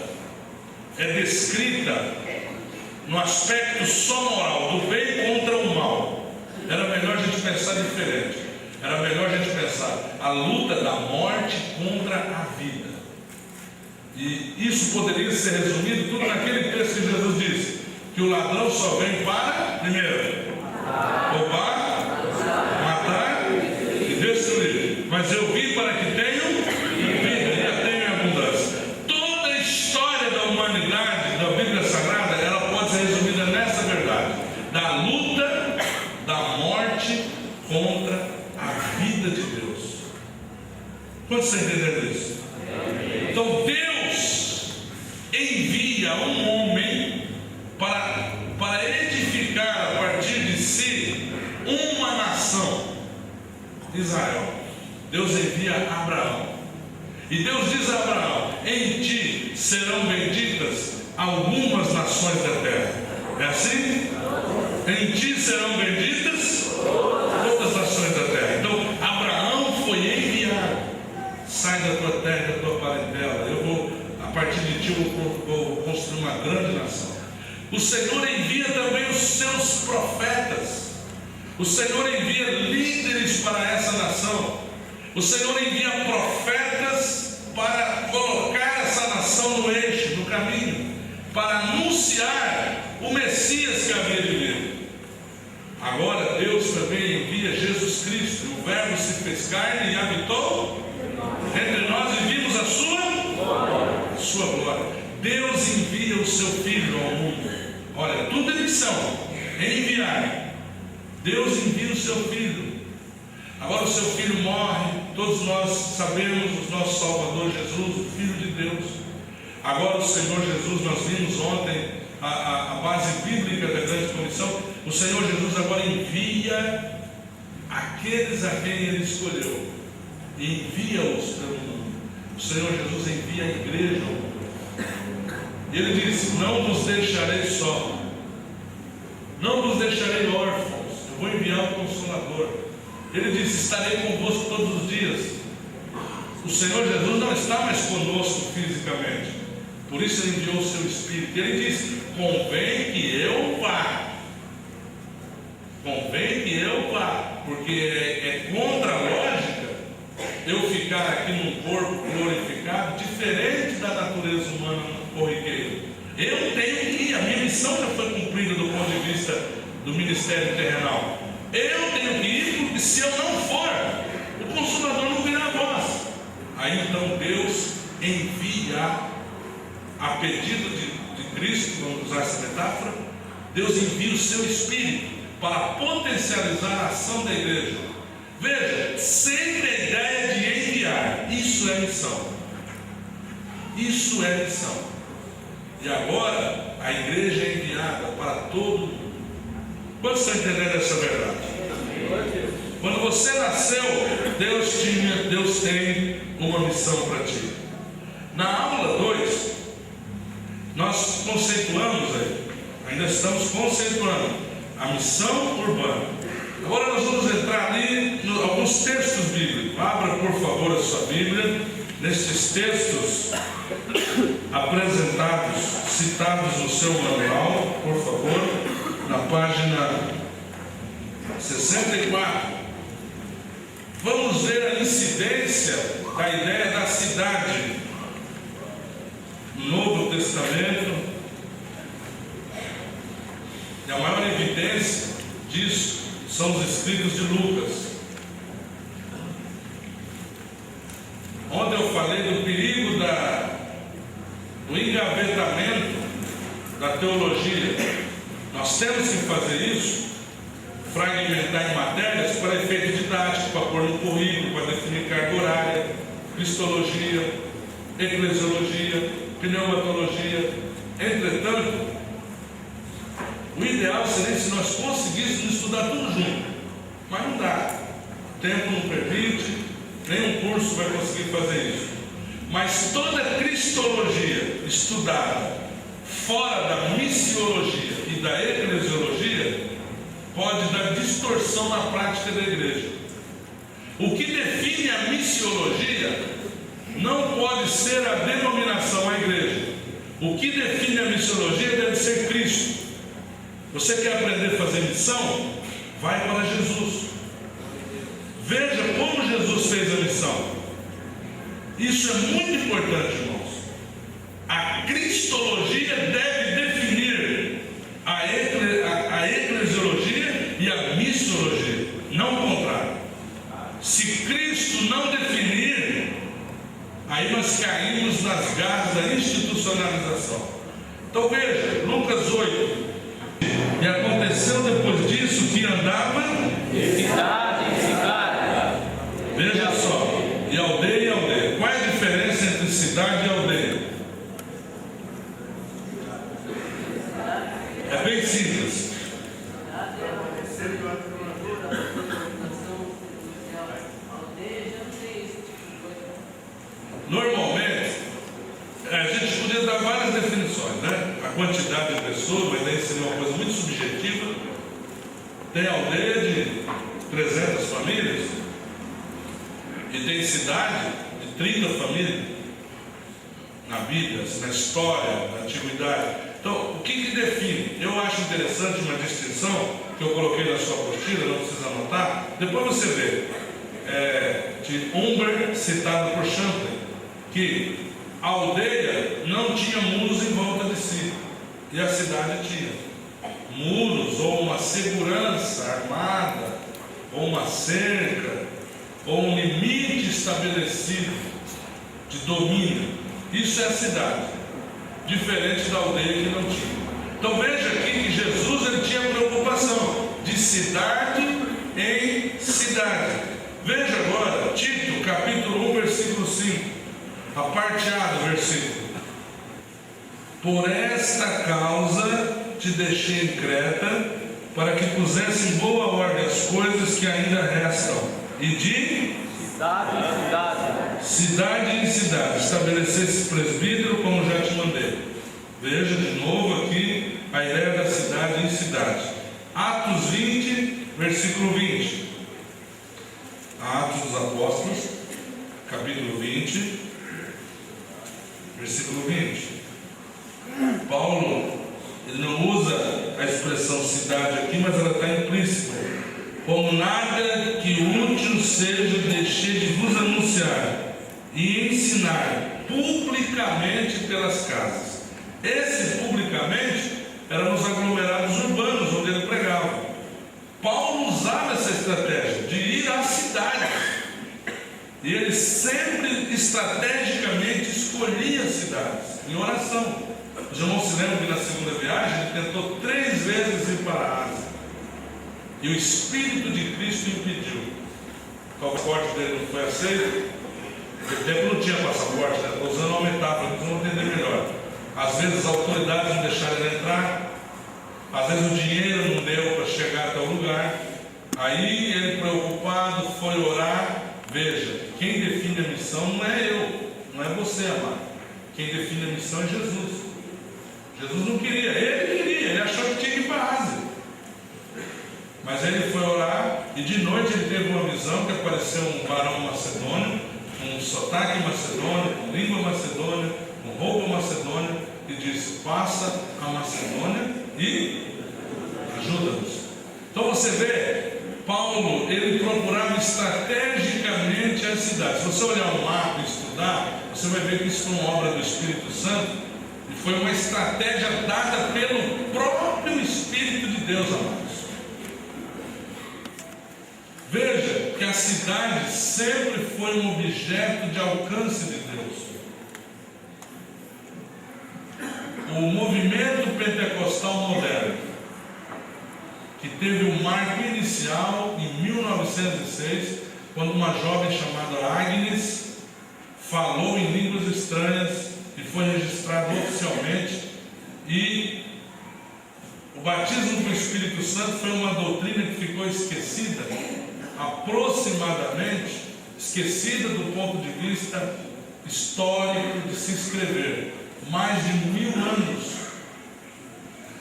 é descrita no aspecto só moral, do bem contra o mal. Era melhor a gente pensar diferente. Era melhor a gente pensar a luta da morte contra a vida. E isso poderia ser resumido tudo naquele texto que Jesus disse, que o ladrão só vem para, primeiro, roubar, matar e destruir. Mas eu vim para que tenham vida e a tenham em abundância. Toda a história da humanidade, da Bíblia Sagrada, ela pode ser resumida nessa verdade, da luta da morte contra a vida de Deus. Quantos estão entendendo isso? Então Deus envia um homem para edificar a partir de si uma nação, Israel. Deus envia Abraão. E Deus diz a Abraão: em ti serão benditas algumas nações da terra. É assim? Em ti serão benditas todas as nações da terra. Então Abraão foi enviado. Sai da tua terra, da tua parentela. A partir de ti eu vou construir uma grande nação. O Senhor envia também os seus profetas. O Senhor envia líderes para essa nação. O Senhor envia profetas para colocar essa nação no eixo, no caminho, para anunciar o Messias que havia de vir. Agora Deus também envia Jesus Cristo. O Verbo se fez carne e habitou entre nós e vimos a sua glória. Deus envia o seu Filho ao mundo. Olha, tudo é missão, é enviar. Deus envia o seu Filho. Agora o seu Filho morre. Todos nós sabemos, o nosso Salvador Jesus, o Filho de Deus. Agora o Senhor Jesus, nós vimos ontem a base bíblica da grande comissão. O Senhor Jesus agora envia aqueles a quem Ele escolheu, e envia-os pelo mundo. O Senhor Jesus envia a igreja ao mundo. Ele disse: não vos deixarei só, não vos deixarei órfãos, eu vou enviar o Consolador. Ele disse: estarei convosco todos os dias. O Senhor Jesus não está mais conosco fisicamente, por isso Ele enviou o seu Espírito. Ele disse: convém que eu vá, convém que eu vá, porque é contra a lógica eu ficar aqui num corpo glorificado, diferente da natureza humana corriqueira. Eu tenho que ir, a minha missão já foi cumprida do ponto de vista do ministério terrenal. Eu tenho que ir, porque se eu não for, o Consolador não virá a voz. Aí então Deus envia, a pedido de Cristo, vamos usar essa metáfora, Deus envia o seu Espírito para potencializar a ação da igreja. Veja, sempre a ideia de enviar, isso é missão. Isso é missão. E agora a igreja é enviada para todo mundo. Quantos estão entendendo essa verdade? Quando você nasceu, Deus tem uma missão para ti. Na aula 2, nós conceituamos ainda estamos conceituando a missão urbana. Agora nós vamos entrar ali em alguns alguns textos bíblicos. Abra, por favor, a sua Bíblia, nestes textos apresentados, citados no seu manual, por favor, na página 64. Vamos ver a incidência da ideia da cidade no Novo Testamento. E a maior evidência disso são os escritos de Lucas. Ontem eu falei do perigo do engavetamento da teologia. Nós temos que fazer isso, fragmentar em matérias para efeito didático, para pôr no currículo, para definir carga horária, cristologia, eclesiologia, pneumatologia. Entretanto, o ideal seria se nós conseguíssemos estudar tudo junto, mas não dá. O tempo não permite, nenhum curso vai conseguir fazer isso. Mas toda cristologia estudada fora da missiologia e da eclesiologia pode dar distorção na prática da igreja. O que define a missiologia não pode ser a denominação à igreja. O que define a missiologia deve ser Cristo. Você quer aprender a fazer missão? Vai para Jesus. Veja como Jesus fez a missão. Isso é muito importante, irmãos. A cristologia deve definir a eclesiologia e a missiologia, não o contrário. Se Cristo não definir, aí nós caímos nas garras da institucionalização. Então veja, Lucas 8. E aconteceu depois disso que andava de cidade em cidade. Veja só, e aldeia e aldeia. Qual é a diferença entre cidade e aldeia? É bem simples. Normalmente, a gente podia dar várias definições, né? A quantidade de pessoas, mas daí seria uma coisa muito subjetiva. Tem aldeia de 300 famílias e tem cidade de 30 famílias na Bíblia, na história, na antiguidade. Então, o que define? Eu acho interessante uma distinção que eu coloquei na sua apostila, não precisa anotar. Depois você vê, de Humber, citado por Champlin, que a aldeia não tinha muros em volta de si, e a cidade tinha muros, ou uma segurança armada, ou uma cerca, ou um limite estabelecido de domínio. Isso é a cidade, diferente da aldeia que não tinha. Então veja aqui que Jesus ele tinha preocupação de cidade em cidade. Veja agora, Tito, capítulo 1, versículo 5. A parte A do versículo. Por esta causa te deixei em Creta, para que pusesse em boa ordem as coisas que ainda restam, e de cidade em cidade, cidade em cidade, estabelecesse presbítero, como já te mandei. Veja de novo aqui a ideia da cidade em cidade. Atos 20, versículo 20. Atos dos Apóstolos, capítulo 20, versículo 20. Paulo, ele não usa a expressão cidade aqui, mas ela está implícita. Como nada que útil seja, deixei de vos anunciar e ensinar publicamente pelas casas. Esse publicamente era nos aglomerados urbanos onde ele pregava. Paulo usava essa estratégia de ir às cidades. E ele sempre estrategicamente escolhia as cidades em oração. Os irmãos se lembram que na segunda viagem ele tentou 3 vezes ir para a Ásia. E o Espírito de Cristo impediu. O passaporte dele não foi aceito. Naquele tempo não tinha passaporte, né? Estou usando uma metáfora, vocês vão entender melhor. Às vezes as autoridades não deixaram ele entrar. Às vezes o dinheiro não deu para chegar até o lugar. Aí ele, preocupado, foi orar. Veja, quem define a missão não é eu, não é você, amado. Quem define a missão é Jesus. Jesus não queria, ele queria, ele achou que tinha que ir para a Ásia. Mas ele foi orar e de noite ele teve uma visão que apareceu um varão macedônio, com sotaque macedônio, com língua macedônia, com roupa macedônia, e disse: passa a Macedônia e ajuda-nos. Então você vê, Paulo, ele procurava estrategicamente as cidades. Se você olhar o mapa e estudar, você vai ver que isso foi uma obra do Espírito Santo e foi uma estratégia dada pelo próprio Espírito de Deus, amados. Veja que a cidade sempre foi um objeto de alcance de Deus. O movimento pentecostal moderno, que teve um marco inicial em 1906, quando uma jovem chamada Agnes falou em línguas estranhas e foi registrado oficialmente, e o batismo com o Espírito Santo foi uma doutrina que ficou esquecida, aproximadamente esquecida do ponto de vista histórico de se escrever, mais de 1000 anos.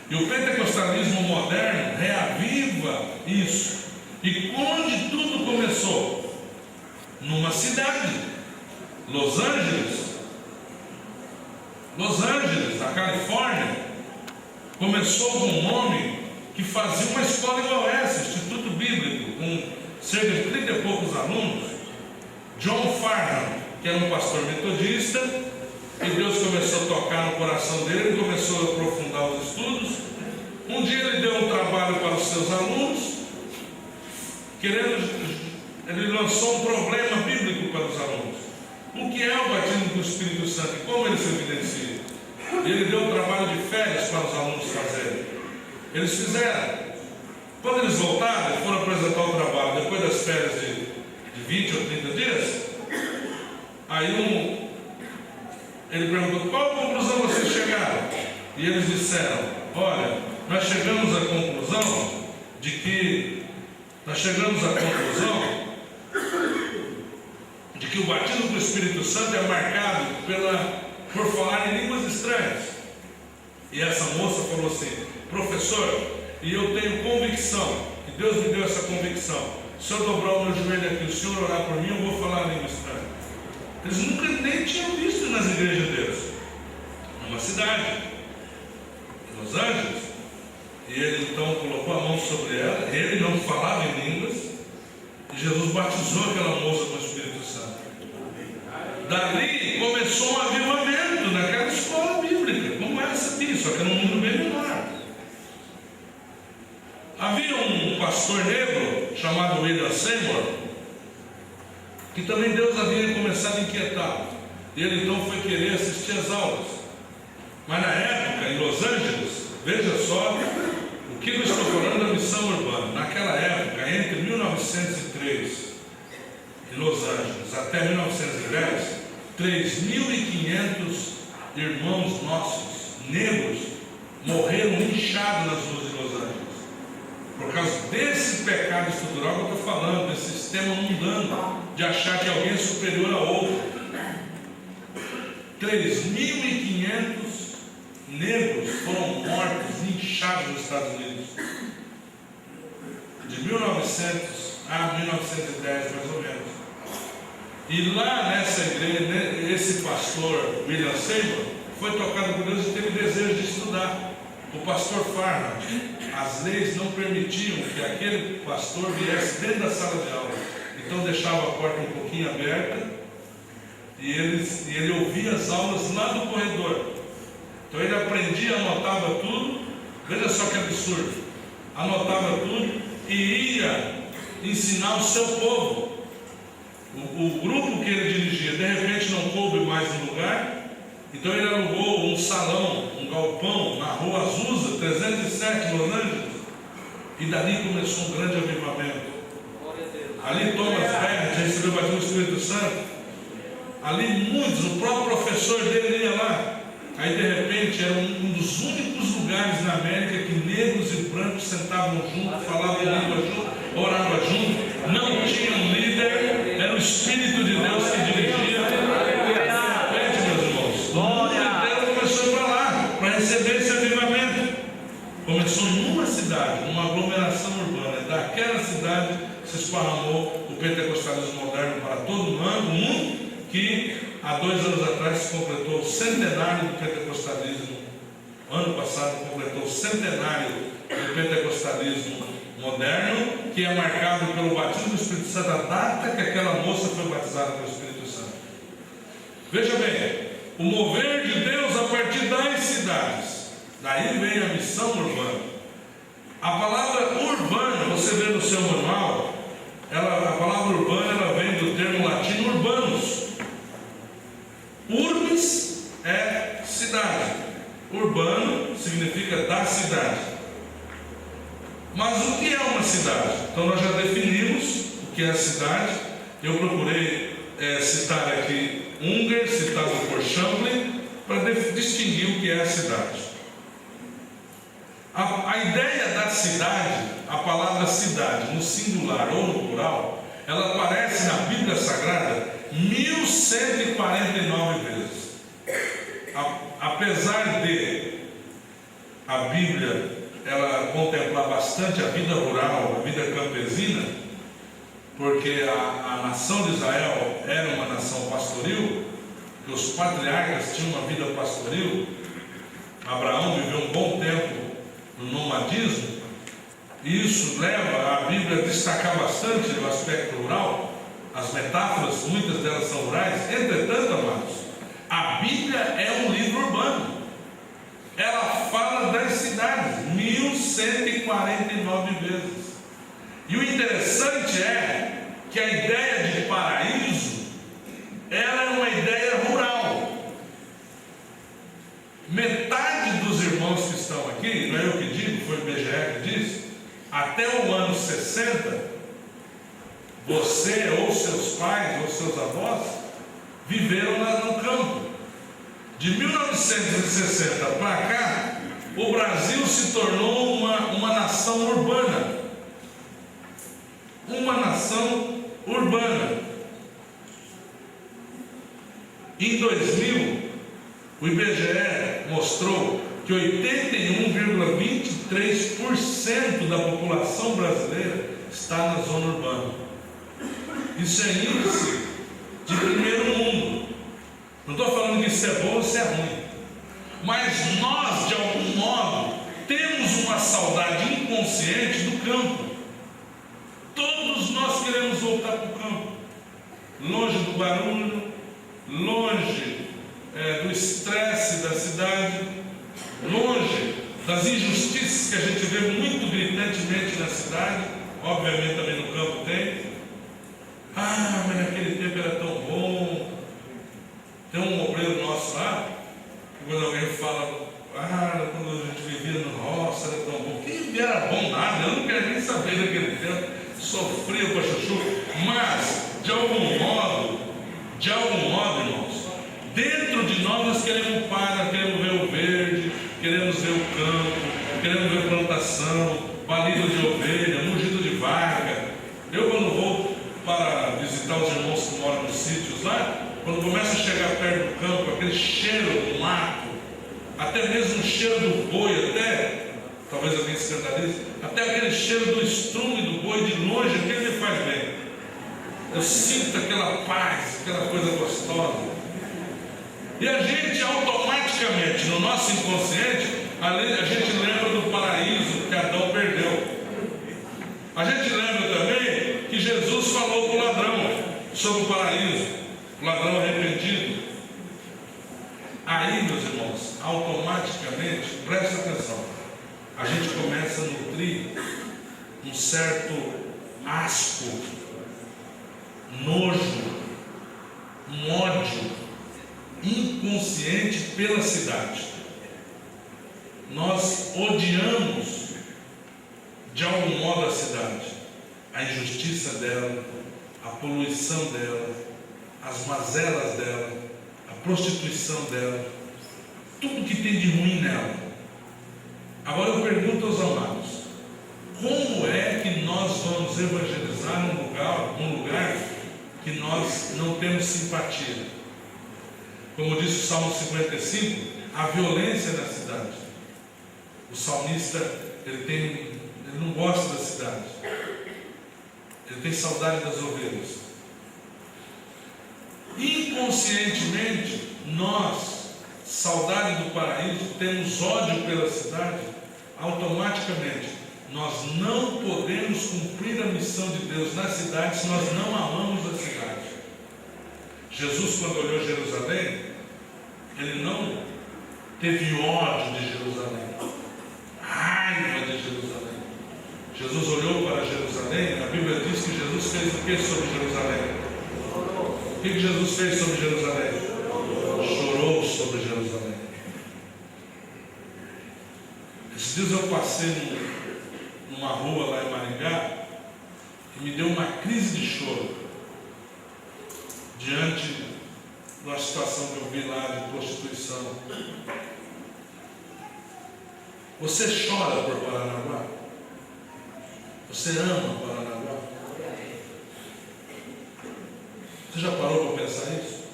E o pentecostalismo moderno reaviva isso. E onde tudo começou? Numa cidade, Los Angeles, na Califórnia. Começou com um homem que fazia uma escola igual essa, Instituto Bíblico, com cerca de 30 e poucos alunos. John Farnham, que era um pastor metodista, e Deus começou a tocar no coração dele, ele começou a aprofundar os estudos. Um dia ele deu um trabalho para os seus alunos, ele lançou um problema bíblico para os alunos: o que é o batismo com o Espírito Santo e como ele se evidencia? Ele deu um trabalho de férias para os alunos fazerem. Eles fizeram. Quando eles voltaram, eles foram apresentar o trabalho depois das férias de 20 ou 30 dias. Aí ele perguntou: qual conclusão vocês chegaram? E eles disseram: olha, nós chegamos à conclusão de que o batismo com o Espírito Santo é marcado por falar em línguas estranhas. E essa moça falou assim: professor, e eu tenho convicção, que Deus me deu essa convicção, se eu dobrar o meu joelho aqui, o senhor orar por mim, eu vou falar a língua estranha. Eles nunca nem tinham visto nas igrejas de Deus. Numa cidade, Los Angeles. E ele então colocou a mão sobre ela, ele não falava em línguas, e Jesus batizou aquela moça com o Espírito Santo. Dali começou um avivamento naquela escola bíblica, como essa aqui, só que era um mundo bem menor. Havia um pastor negro chamado William Seymour, que também Deus havia começado a inquietá-lo. E ele então foi querer assistir às aulas. Mas na época, em Los Angeles, veja só o que eu estou falando da missão urbana. Naquela época, entre 1903 e Los Angeles até 1910, 3.500 irmãos nossos, negros, morreram inchados nas ruas de Los Angeles. Por causa desse pecado estrutural que eu estou falando, desse sistema mundano, de achar que alguém é superior a outro. 3.500 negros foram mortos, inchados nos Estados Unidos. De 1900 a 1910, mais ou menos. E lá nessa igreja, esse pastor William Seymour foi tocado por Deus e teve desejo de estudar. O pastor Farnham, as leis não permitiam que aquele pastor viesse dentro da sala de aula. Então deixava a porta um pouquinho aberta e ele ouvia as aulas lá do corredor. Então ele aprendia, anotava tudo. Veja só que absurdo. Anotava tudo e ia ensinar o seu povo. O grupo que ele dirigia, de repente não coube mais no lugar. Então ele alugou um salão, um galpão na rua Azusa, 307, Los Angeles. E dali começou um grande avivamento. Ali Thomas Berger recebeu o batismo do Espírito Santo. Ali muitos, o próprio professor dele ia lá. Aí de repente era um dos únicos lugares na América que negros e brancos sentavam juntos, falavam em língua junto, oravam junto, não tinha um líder, era o Espírito de Deus que dirigia. Repete, meus irmãos, o mundo inteiro começou para lá, para receber esse avivamento. Começou numa cidade, numa aglomeração urbana, esparramou o pentecostalismo moderno para todo mundo, que há 2 anos atrás se completou o centenário do pentecostalismo. Ano passado completou o centenário do pentecostalismo moderno, que é marcado pelo batismo do Espírito Santo, a data que aquela moça foi batizada pelo Espírito Santo. Veja bem, o mover de Deus a partir das cidades. Daí vem a missão urbana. A palavra urbana, você vê no seu manual, a palavra urbana ela vem do termo latino urbanus. Urbis é cidade, urbano significa da cidade. Mas o que é uma cidade? Então nós já definimos o que é a cidade. Eu procurei citar aqui Unger, citado por Champlin, para distinguir o que é a cidade. A ideia da cidade, a palavra cidade, no singular ou no plural, ela aparece na Bíblia Sagrada 1149 vezes. Apesar de a Bíblia ela contemplar bastante a vida rural, a vida campesina, porque a nação de Israel era uma nação pastoril, que os patriarcas tinham uma vida pastoril. Abraão viveu um bom tempo no nomadismo, e isso leva a Bíblia a destacar bastante o aspecto rural. As metáforas, muitas delas são rurais. Entretanto, amados, a Bíblia é um livro urbano. Ela fala das cidades 1149 vezes. E o interessante é que a ideia de paraíso ela é uma ideia rural. Metade dos irmãos que estão aqui, não é eu que digo, foi o IBGE que disse, até o ano 60, você ou seus pais ou seus avós viveram lá no campo. De 1960 para cá, o Brasil se tornou uma nação urbana. Uma nação urbana. Em 2000, o IBGE mostrou que 81,23% da população brasileira está na zona urbana. Isso é índice de primeiro mundo. Não estou falando que isso é bom ou isso é ruim, mas nós, de algum modo, temos uma saudade inconsciente do campo. Todos nós queremos voltar para o campo, longe do barulho, longe do estresse da cidade, longe das injustiças que a gente vê muito gritantemente na cidade. Obviamente também no campo tem. Mas naquele tempo era tão bom. Tem um obreiro nosso lá, que quando alguém fala, quando a gente vivia no roça, era tão bom. Que era bom nada, eu não quero nem saber daquele tempo, sofria com a chuchu. Mas, de algum modo, irmãos, dentro de nós queremos parar, queremos ver o verde, queremos ver o campo, queremos ver plantação, balido de ovelha, mugido de vaca. Eu, quando vou para visitar os irmãos que moram nos sítios lá, quando começa a chegar perto do campo, aquele cheiro do mato, até mesmo o cheiro do boi, talvez alguém se escandalize, até aquele cheiro do estrume do boi de longe, aquele me faz bem. Eu sinto aquela paz, aquela coisa gostosa. E a gente automaticamente, no nosso inconsciente, a gente lembra do paraíso que Adão perdeu. A gente lembra também que Jesus falou para o ladrão sobre o paraíso, o ladrão arrependido. Aí, meus irmãos, automaticamente, presta atenção, a gente começa a nutrir um certo asco, nojo, um ódio inconsciente pela cidade. Nós odiamos de algum modo a cidade, a injustiça dela, a poluição dela, as mazelas dela, a prostituição dela, tudo que tem de ruim nela. Agora eu pergunto aos amados, como é que nós vamos evangelizar um lugar que nós não temos simpatia? Como diz o Salmo 55, a violência na cidade. O salmista, ele não gosta da cidade. Ele tem saudade das ovelhas. Inconscientemente, nós, saudade do paraíso, temos ódio pela cidade. Automaticamente, nós não podemos cumprir a missão de Deus na cidade se nós não amamos a cidade. Jesus, quando olhou Jerusalém, ele não teve ódio de Jerusalém, raiva de Jerusalém. Jesus olhou para Jerusalém. A Bíblia diz que Jesus fez o que sobre Jerusalém? O que Jesus fez sobre Jerusalém? Chorou sobre Jerusalém. Esses dias eu passei numa rua lá em Maringá e me deu uma crise de choro diante de uma situação que eu vi lá de prostituição. Você chora por Paranaguá? Você ama Paranaguá? Você já parou para pensar isso?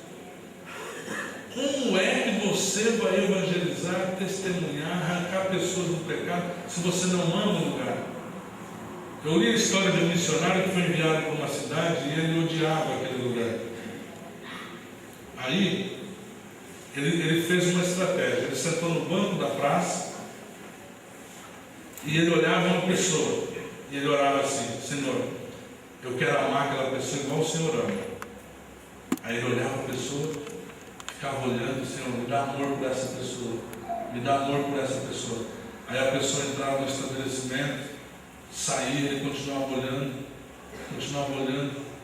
Como é que você vai evangelizar, testemunhar, arrancar pessoas do pecado se você não ama o lugar? Eu li a história de um missionário que foi enviado para uma cidade e ele odiava aquele lugar. Aí ele fez uma estratégia. Ele sentou no banco da praça e ele olhava uma pessoa e ele orava assim: Senhor, eu quero amar aquela pessoa igual o Senhor ama. Aí ele olhava a pessoa, ficava olhando: Senhor, me dá amor por essa pessoa, me dá amor por essa pessoa. Aí a pessoa entrava no estabelecimento, saía, ele continuava olhando,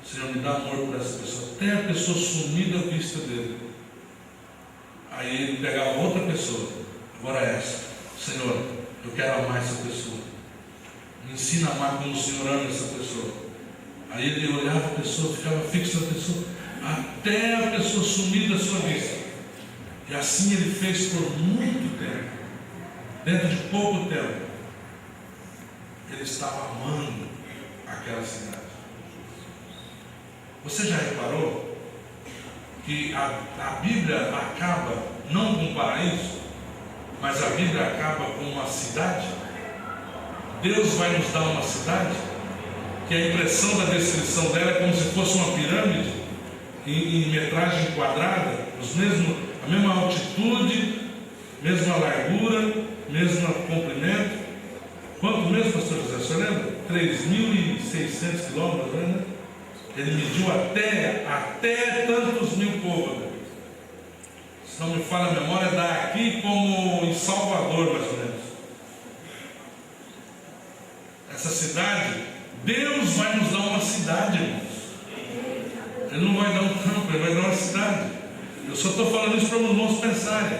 Senhor, me dá amor por essa pessoa, até a pessoa sumir da vista dele. Aí ele pegava outra pessoa, agora essa: Senhor, eu quero amar essa pessoa, me ensina a amar como o Senhor ama essa pessoa. Aí ele olhava a pessoa, ficava fixo na pessoa, até a pessoa sumir da sua vista. E assim ele fez por muito tempo. Dentro de pouco tempo, ele estava amando aquela cidade. Você já reparou que a Bíblia acaba não com o paraíso, mas a Bíblia acaba com uma cidade? Deus vai nos dar uma cidade que a impressão da descrição dela é como se fosse uma pirâmide em metragem quadrada, a mesma altitude, mesma largura, mesmo comprimento. Quanto mesmo, pastor José? Você lembra? 3.600 quilômetros, né? Ele mediu até tantos mil côvados. Se não me falha a memória, dá aqui como em Salvador, mais ou menos. Essa cidade, Deus vai nos dar uma cidade, irmãos. Ele não vai dar um campo, Ele vai dar uma cidade. Eu só estou falando isso para os irmãos pensarem.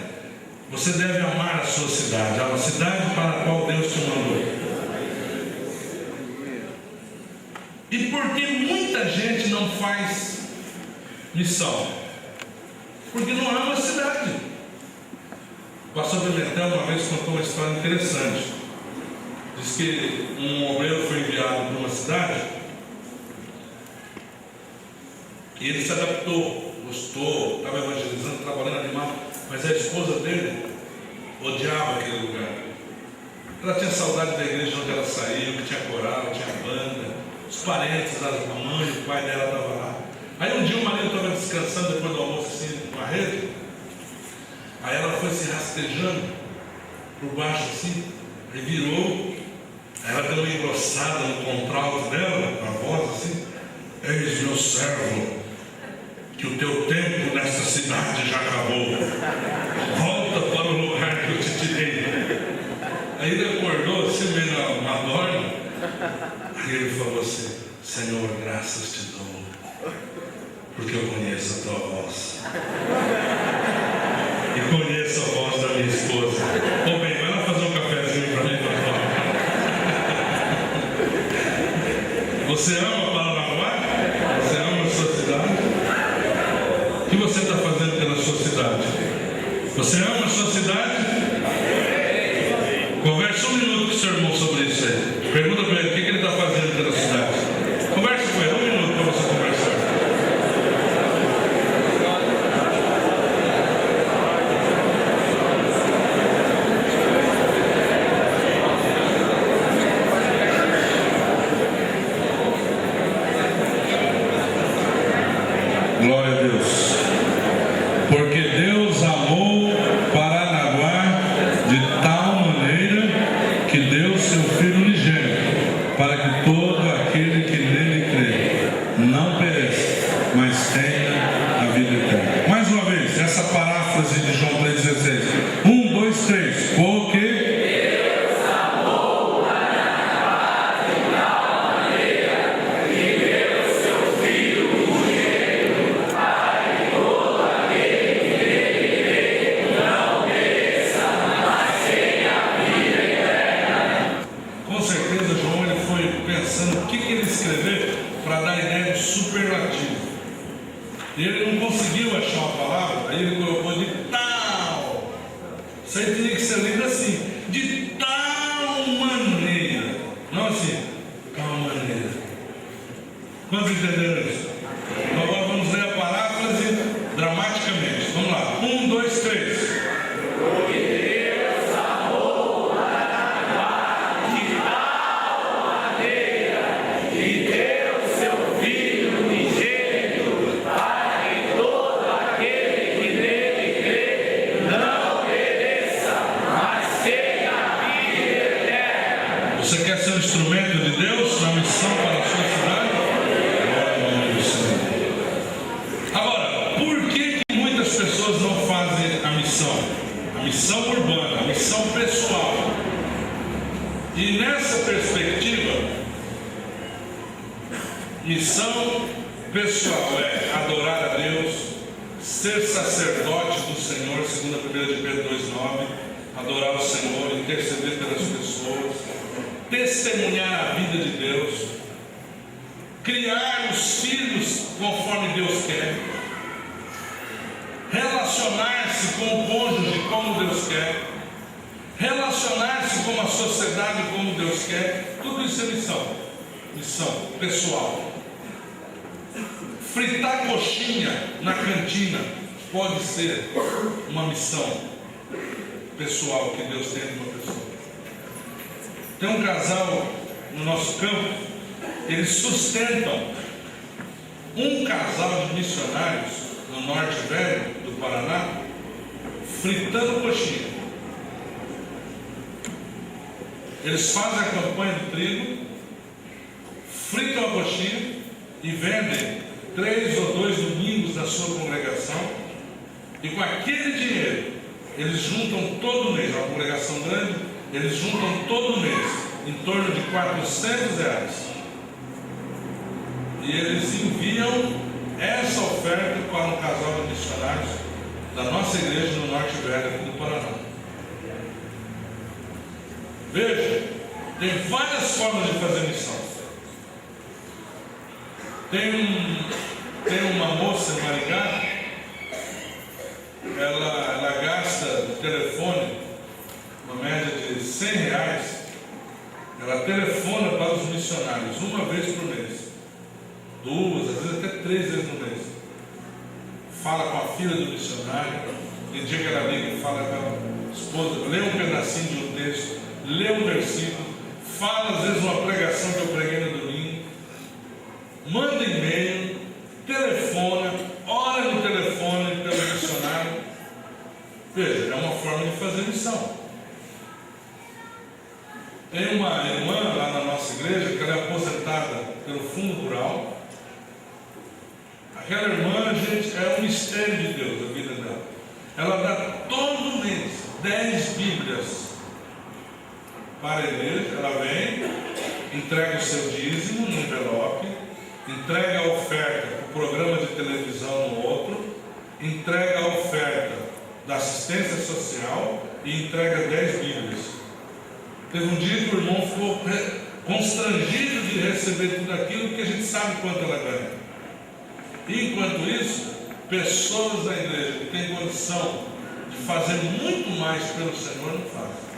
Você deve amar a sua cidade, a cidade para a qual Deus te mandou. E por que muita gente não faz missão? Porque não ama a cidade. O pastor Pimentel uma vez contou uma história interessante. Diz que um obreiro foi enviado para uma cidade e ele se adaptou, gostou, estava evangelizando, trabalhando animado, mas a esposa dele odiava aquele lugar. Ela tinha saudade da igreja onde ela saiu, que tinha coral, tinha banda, os parentes, a mãe, o pai dela estava lá. Aí um dia o marido estava descansando depois do almoço assim, com a rede. Aí ela foi se rastejando por baixo assim, aí virou. Aí ela deu uma engrossada no contralto dela, a voz assim: eis meu servo, que o teu tempo nesta cidade já acabou. Volta para o lugar que eu te tirei. Aí ele acordou assim, meio na dorme. Aí ele falou assim: Senhor, graças te dou, porque eu conheço a tua voz. E conheço a voz da minha esposa. Ô bem, vai lá fazer um cafezinho para mim, pastor. Você ama Paranaguá? Você ama a sua cidade? O que você está fazendo pela sua cidade? Você ama a sua cidade? Converse um minuto com o seu irmão sobre isso aí. Pergunta para ele o que ele está fazendo pela cidade. Converse com ele, um minuto para você conversar. E ele não conseguiu achar uma palavra, aí ele colocou de tal. Isso aí tinha que ser lido assim, de tal maneira. Não assim, tal maneira. Quantos entenderam isso? Então agora vamos ler a paráfrase dramaticamente. Vamos lá. 1, 2, 3. Você quer ser um instrumento de Deus na missão para a sua cidade? Agora, por que muitas pessoas não fazem a missão? A missão urbana, a missão pessoal. E nessa perspectiva, missão pessoal é adorar a Deus, ser sacerdote do Senhor, segundo 1 de Pedro 2,9, adorar o Senhor, interceder pelas pessoas, testemunhar a vida de Deus, criar os filhos conforme Deus quer, relacionar-se com o cônjuge como Deus quer, relacionar-se com a sociedade como Deus quer. Tudo isso é missão pessoal. Fritar coxinha na cantina pode ser uma missão pessoal que Deus tem para uma pessoa. Tem um casal no nosso campo, eles sustentam um casal de missionários no Norte Velho do Paraná, fritando coxinha. Eles fazem a campanha do trigo, fritam a coxinha e vendem 3 ou 2 domingos da sua congregação, e com aquele dinheiro eles juntam todo mês, uma congregação grande, eles juntam todo mês em torno de R$400, e eles enviam essa oferta para um casal de missionários da nossa igreja no Norte Velho aqui do Paraná. Veja, tem várias formas de fazer missão. Tem uma moça em Maringá, ela gasta no telefone uma média de R$100. Ela telefona para os missionários uma vez por mês, 2, às vezes até 3 vezes no mês. Fala com a filha do missionário, tem dia que ela liga e fala com a esposa, lê um pedacinho de um texto, lê um versículo, fala às vezes uma pregação que eu preguei no domingo, manda e-mail, telefona, ora no telefone pelo missionário. Veja, é uma forma de fazer missão. Tem uma irmã lá na nossa igreja que ela é aposentada pelo fundo rural. Aquela irmã, gente, é um mistério de Deus a vida dela. Ela dá todo mês 10 Bíblias para a igreja. Ela vem, entrega o seu dízimo no envelope, entrega a oferta para o programa de televisão no outro, entrega a oferta da assistência social e entrega 10 Bíblias. Teve um dia que o irmão ficou constrangido de receber tudo aquilo, porque a gente sabe quanto ela ganha. E enquanto isso, pessoas da igreja que têm condição de fazer muito mais pelo Senhor não fazem.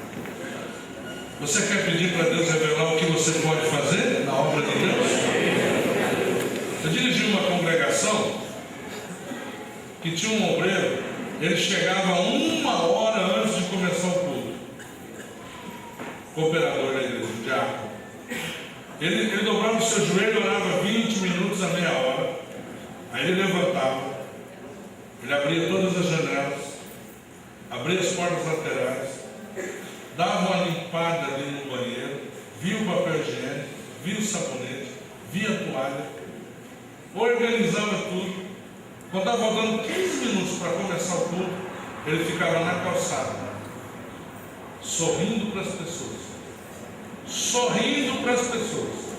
Você quer pedir para Deus revelar o que você pode fazer na obra de Deus? Eu dirigi uma congregação que tinha um obreiro, ele chegava 1 hora antes de começar o culto. Cooperador da igreja, o diácono. Ele dobrava o seu joelho, orava 20 minutos a meia hora. Aí ele levantava, ele abria todas as janelas, abria as portas laterais, dava uma limpada ali no banheiro, via o papel higiênico, via o sabonete, via a toalha, organizava tudo. Quando estava faltando 15 minutos para começar o culto, ele ficava na calçada, sorrindo para as pessoas. Sorrindo para as pessoas.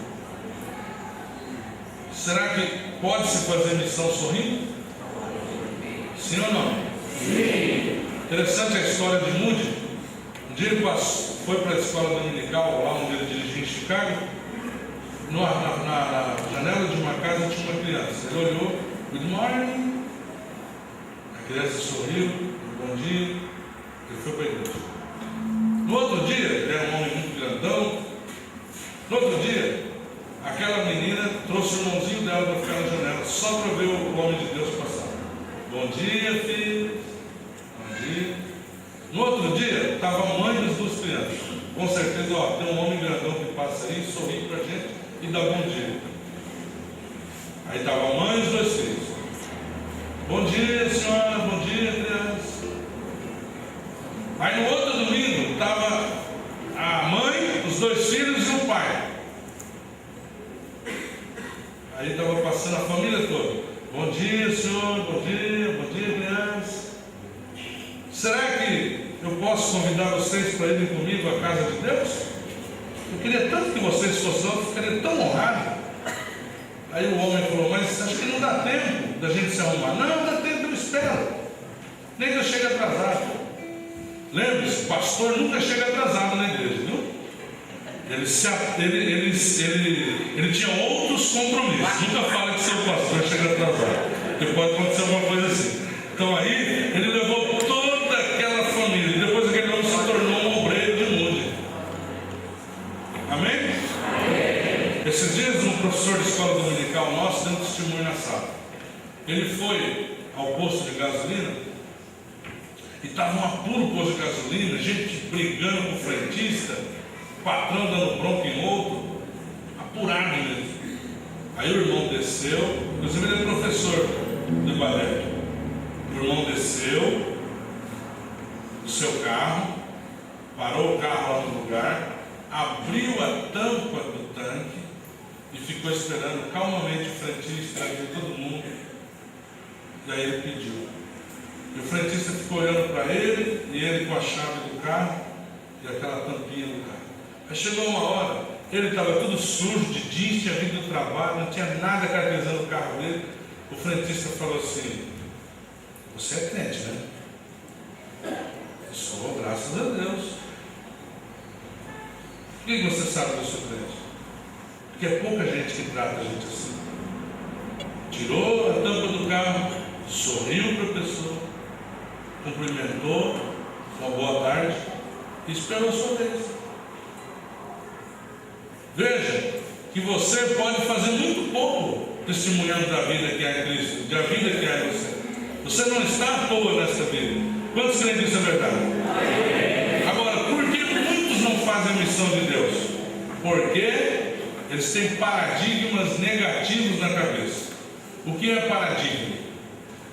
Será que pode-se fazer missão sorrindo? Sim ou não? Sim. Interessante a história de Moody. Um dia ele foi para a escola dominical, lá onde ele dirigia em Chicago. Na janela de uma casa tinha uma criança. Ele olhou, Good morning. A criança sorriu, bom dia. Ele foi para a igreja. No outro dia, ele era um homem muito grandão. No outro dia, aquela menina trouxe o irmãozinho dela para ficar na janela, só para ver o homem de Deus passar. Bom dia, filho. Bom dia. No outro dia, estava a mãe das duas crianças. Com certeza, ó, tem um homem grandão que passa aí, sorri para a gente e dá bom dia. Aí estava a mãe e os dois filhos. Bom dia, senhora. Bom dia, criança. Aí no outro domingo, estava a mãe, os dois filhos e o pai. Aí estava passando a família toda. Bom dia, senhor. Bom dia, criança. Será que eu posso convidar vocês para irem comigo à casa de Deus? Eu queria tanto que vocês fossem, eu ficaria tão honrado. Aí o homem falou, mas acho que não dá tempo da gente se arrumar. Não dá tempo, eu espero. Nem que eu chegue atrasado. Lembre-se, pastor nunca chega atrasado na igreja, viu? Ele tinha outros compromissos. Nunca fala que seu pastor chega atrasado, porque pode acontecer alguma coisa assim. Então aí, ele levou toda aquela família. E depois aquele homem se tornou um obreiro de mude. Amém? Esses dias, um professor de escola dominical nosso deu um testemunho na sala. Ele foi ao posto de gasolina e estava um apuro posto de gasolina, gente brigando com o frentista, patrão dando bronca em outro, apurado mesmo. Aí o irmão desceu, inclusive ele é professor de balé. O irmão desceu do seu carro, parou o carro lá no lugar, abriu a tampa do tanque e ficou esperando calmamente o frentista ver todo mundo. E aí ele pediu. E o frentista ficou olhando para ele, e ele com a chave do carro e aquela tampinha do carro. Aí chegou uma hora, ele estava tudo sujo de jeans, tinha vindo do trabalho, não tinha nada caracterizando o carro dele. O frentista falou assim: você é crente, né? Eu sou, graças a Deus. Por que você sabe que eu sou crente? Porque é pouca gente que trata a gente assim. Tirou a tampa do carro, sorriu para a pessoa, cumprimentou, uma boa tarde e esperou a sua vez. Veja que você pode fazer muito pouco testemunhando da vida que há em Cristo, da vida que há em você. Você não está à toa nessa vida. Quantos creem que isso é verdade? Agora, por que muitos não fazem a missão de Deus? Porque eles têm paradigmas negativos na cabeça. O que é paradigma?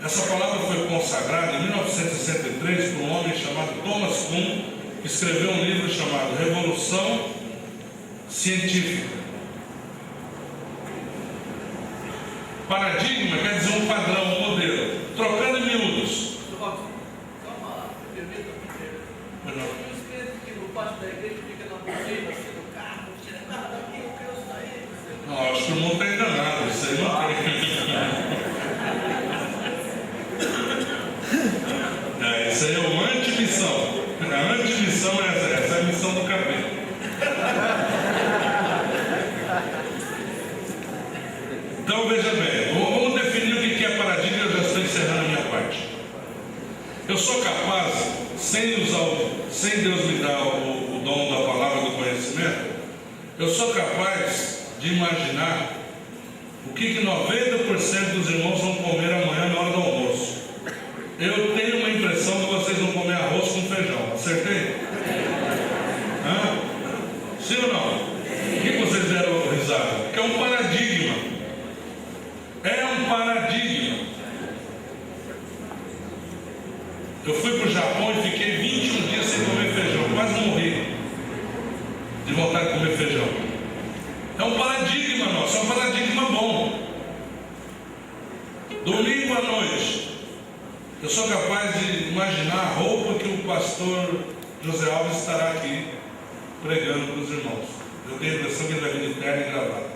Essa palavra foi consagrada em 1963 por um homem chamado Thomas Kuhn, que escreveu um livro chamado Revolução Científica. Paradigma quer dizer um padrão, um modelo. Trocando em miúdos. Calma, permita que o pátio da igreja fica na porteira, no carro, não tira nada daqui, eu quero sair. Não, acho que o mundo está enganado, isso aí não tem. Isso aí é uma antimissão. A antimissão é essa é a missão do capeta. Então veja bem, vamos definir o que é paradigma. Eu já estou encerrando a minha parte. Eu sou capaz, sem Deus me dar o dom da palavra do conhecimento, eu sou capaz de imaginar o que 90% dos irmãos vão comer amanhã na hora do almoço. Eu tenho uma impressão que vocês vão comer arroz com feijão. Acertei? Hã? Sim ou não? Por que vocês deram risada? Porque é um paradigma. É um paradigma. Eu fui para o Japão e fiquei 21 dias sem comer feijão. Quase morri de vontade de comer feijão. É um paradigma nosso, é um paradigma bom. Domingo à noite, eu sou capaz de imaginar a roupa que o pastor José Alves estará aqui pregando para os irmãos. Eu tenho a impressão que ele vai vir de terno e gravata.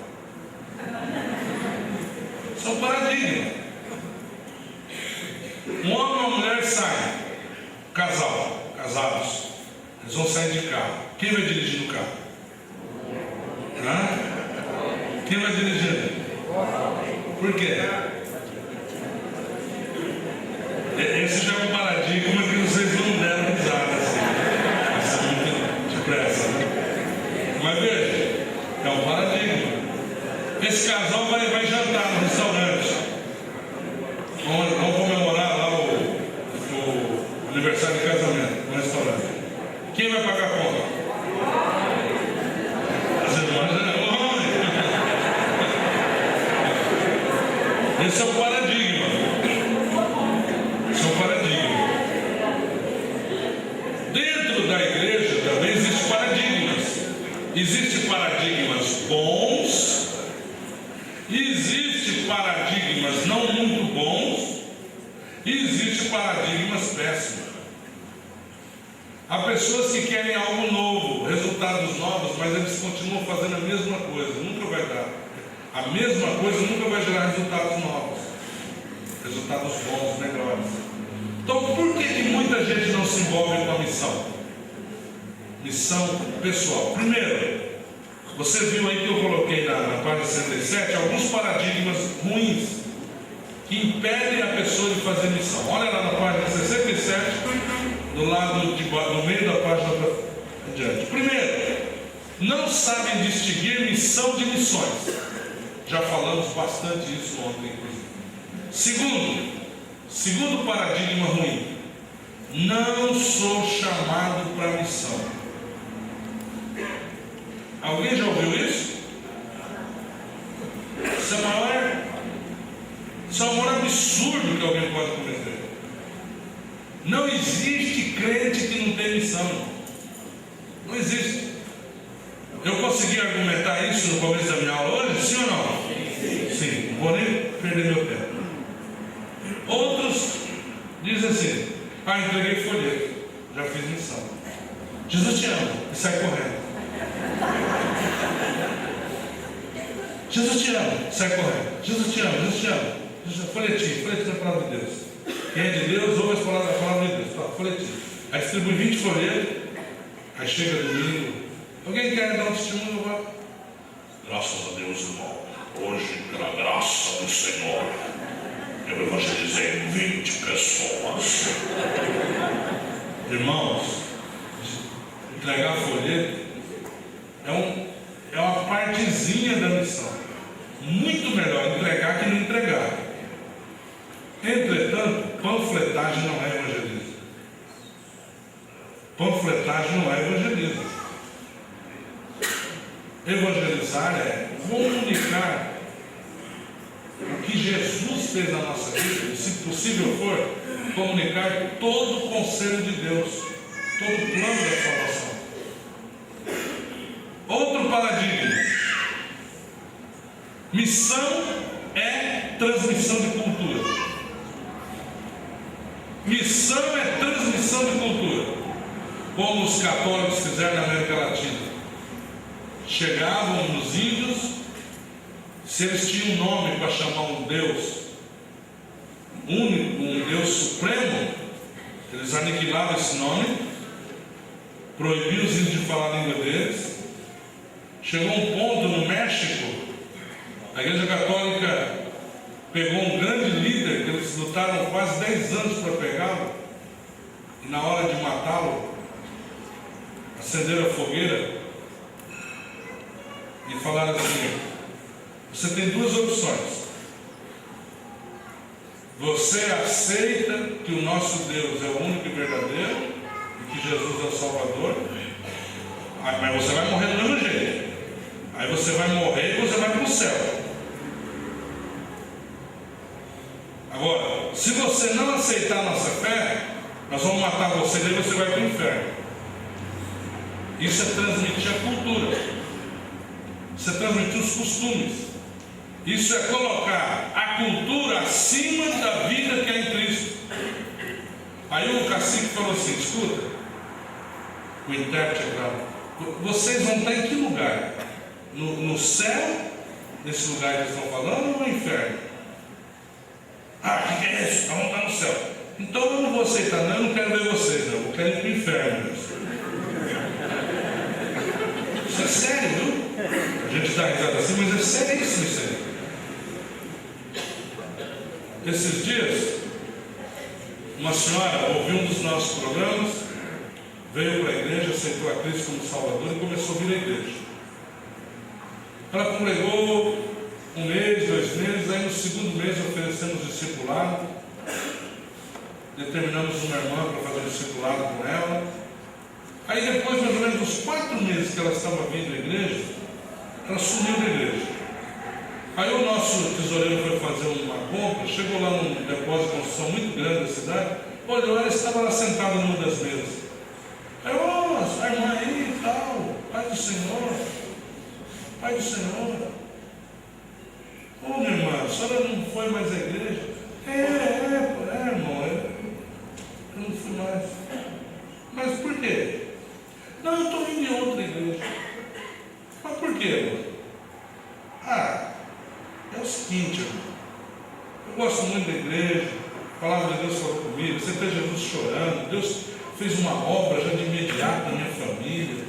Isso é um paradigma. Um homem e uma mulher saem, casados, eles vão sair de carro. Quem vai dirigir o carro? Hã? Quem vai dirigir? Por quê? esse casal vai jantar no restaurante. Vamos comemorar lá o aniversário de casamento no restaurante. Quem vai pagar a conta? As irmãs é homem. Esse é o paradigma. Esse é o paradigma. Dentro da igreja também existem paradigmas. Existem paradigmas bons, existem paradigmas não muito bons, e existem paradigmas péssimos. Há pessoas que querem algo novo, resultados novos, mas eles continuam fazendo a mesma coisa, nunca vai dar. A mesma coisa nunca vai gerar resultados novos, resultados bons, melhores. Então, por que muita gente não se envolve com a missão? Missão pessoal. Primeiro, você viu aí que eu coloquei na página 67 alguns paradigmas ruins que impedem a pessoa de fazer missão. Olha lá na página 67, do lado de baixo, no meio da página para adiante. Primeiro, não sabem distinguir missão de missões. Já falamos bastante isso ontem, inclusive. Segundo paradigma ruim, não sou chamado para missão. Alguém já ouviu isso? Isso é o maior absurdo que alguém pode cometer. Não existe crente que não tem missão. Não existe. Eu consegui argumentar isso no começo da minha aula hoje? Sim ou não? Sim. Não vou nem perder meu tempo. Outros dizem assim: entreguei folheto, já fiz missão. Jesus te ama, e sai correndo. Jesus te ama, sai correndo. Jesus te ama, Jesus te ama. Folhetinho da palavra de Deus. Quem é de Deus, ouve a palavra de Deus. Folhetinho. Aí distribui 20 folhetos. Aí chega domingo. Alguém quer dar um testemunho? Graças a Deus, irmão. Hoje, pela graça do Senhor, eu evangelizei 20 pessoas. Irmãos, entregar folheto é uma partezinha da missão. Muito melhor entregar que não entregar. Entretanto, panfletagem não é evangelismo. Panfletagem não é evangelismo. Evangelizar é comunicar o que Jesus fez na nossa vida, se possível for, comunicar todo o conselho de Deus, todo o plano da salvação. Outro paradigma: missão é transmissão de cultura. Missão é transmissão de cultura, como os católicos fizeram na América Latina. Chegavam nos índios, se eles tinham um nome para chamar um Deus único, um Deus supremo, eles aniquilavam esse nome, proibiam os índios de falar a língua deles. Chegou um ponto no México, a Igreja Católica pegou um grande líder, que eles lutaram quase 10 anos para pegá-lo, e na hora de matá-lo, acenderam a fogueira e falaram assim: você tem duas opções. Você aceita que o nosso Deus é o único e verdadeiro e que Jesus é o Salvador, mas você vai morrer do mesmo jeito. Aí você vai morrer e você vai para o céu. Agora, se você não aceitar a nossa fé, nós vamos matar você e daí você vai para o inferno. Isso é transmitir a cultura. Isso é transmitir os costumes. Isso é colocar a cultura acima da vida que é em Cristo. Aí o cacique falou assim: escuta, o intérprete agora, vocês vão estar em que lugar? No céu, nesse lugar que eles estão falando, ou no inferno? O que é isso? Vamos estar no céu. Então eu não vou aceitar, não, eu não quero ver vocês, não. Eu quero ir para o inferno mesmo. Isso é sério, viu? A gente dá risada assim, mas é seríssimo isso aí. Esses dias, uma senhora ouviu um dos nossos programas, veio para a igreja, aceitou a Cristo como Salvador e começou a vir à igreja. Ela congregou 1 mês, 2 meses, aí no segundo mês oferecemos discipulado, determinamos uma irmã para fazer discipulado com ela. Aí depois, mais ou menos uns 4 meses que ela estava vindo à igreja, ela sumiu da igreja. Aí o nosso tesoureiro foi fazer uma compra, chegou lá num depósito de construção muito grande da cidade, olhou, ela estava lá sentada numa das mesas. Aí, a irmã aí e tal, Pai do Senhor, Pai do Senhor. Ô minha irmã, a senhora não foi mais à igreja? Irmão, eu não fui mais. Mas por quê? Não, eu estou indo em outra igreja. Mas por quê, irmão? É o seguinte, irmão. Eu gosto muito da igreja, a palavra de Deus falou comigo, você vê Jesus chorando, Deus fez uma obra já de imediato na minha família.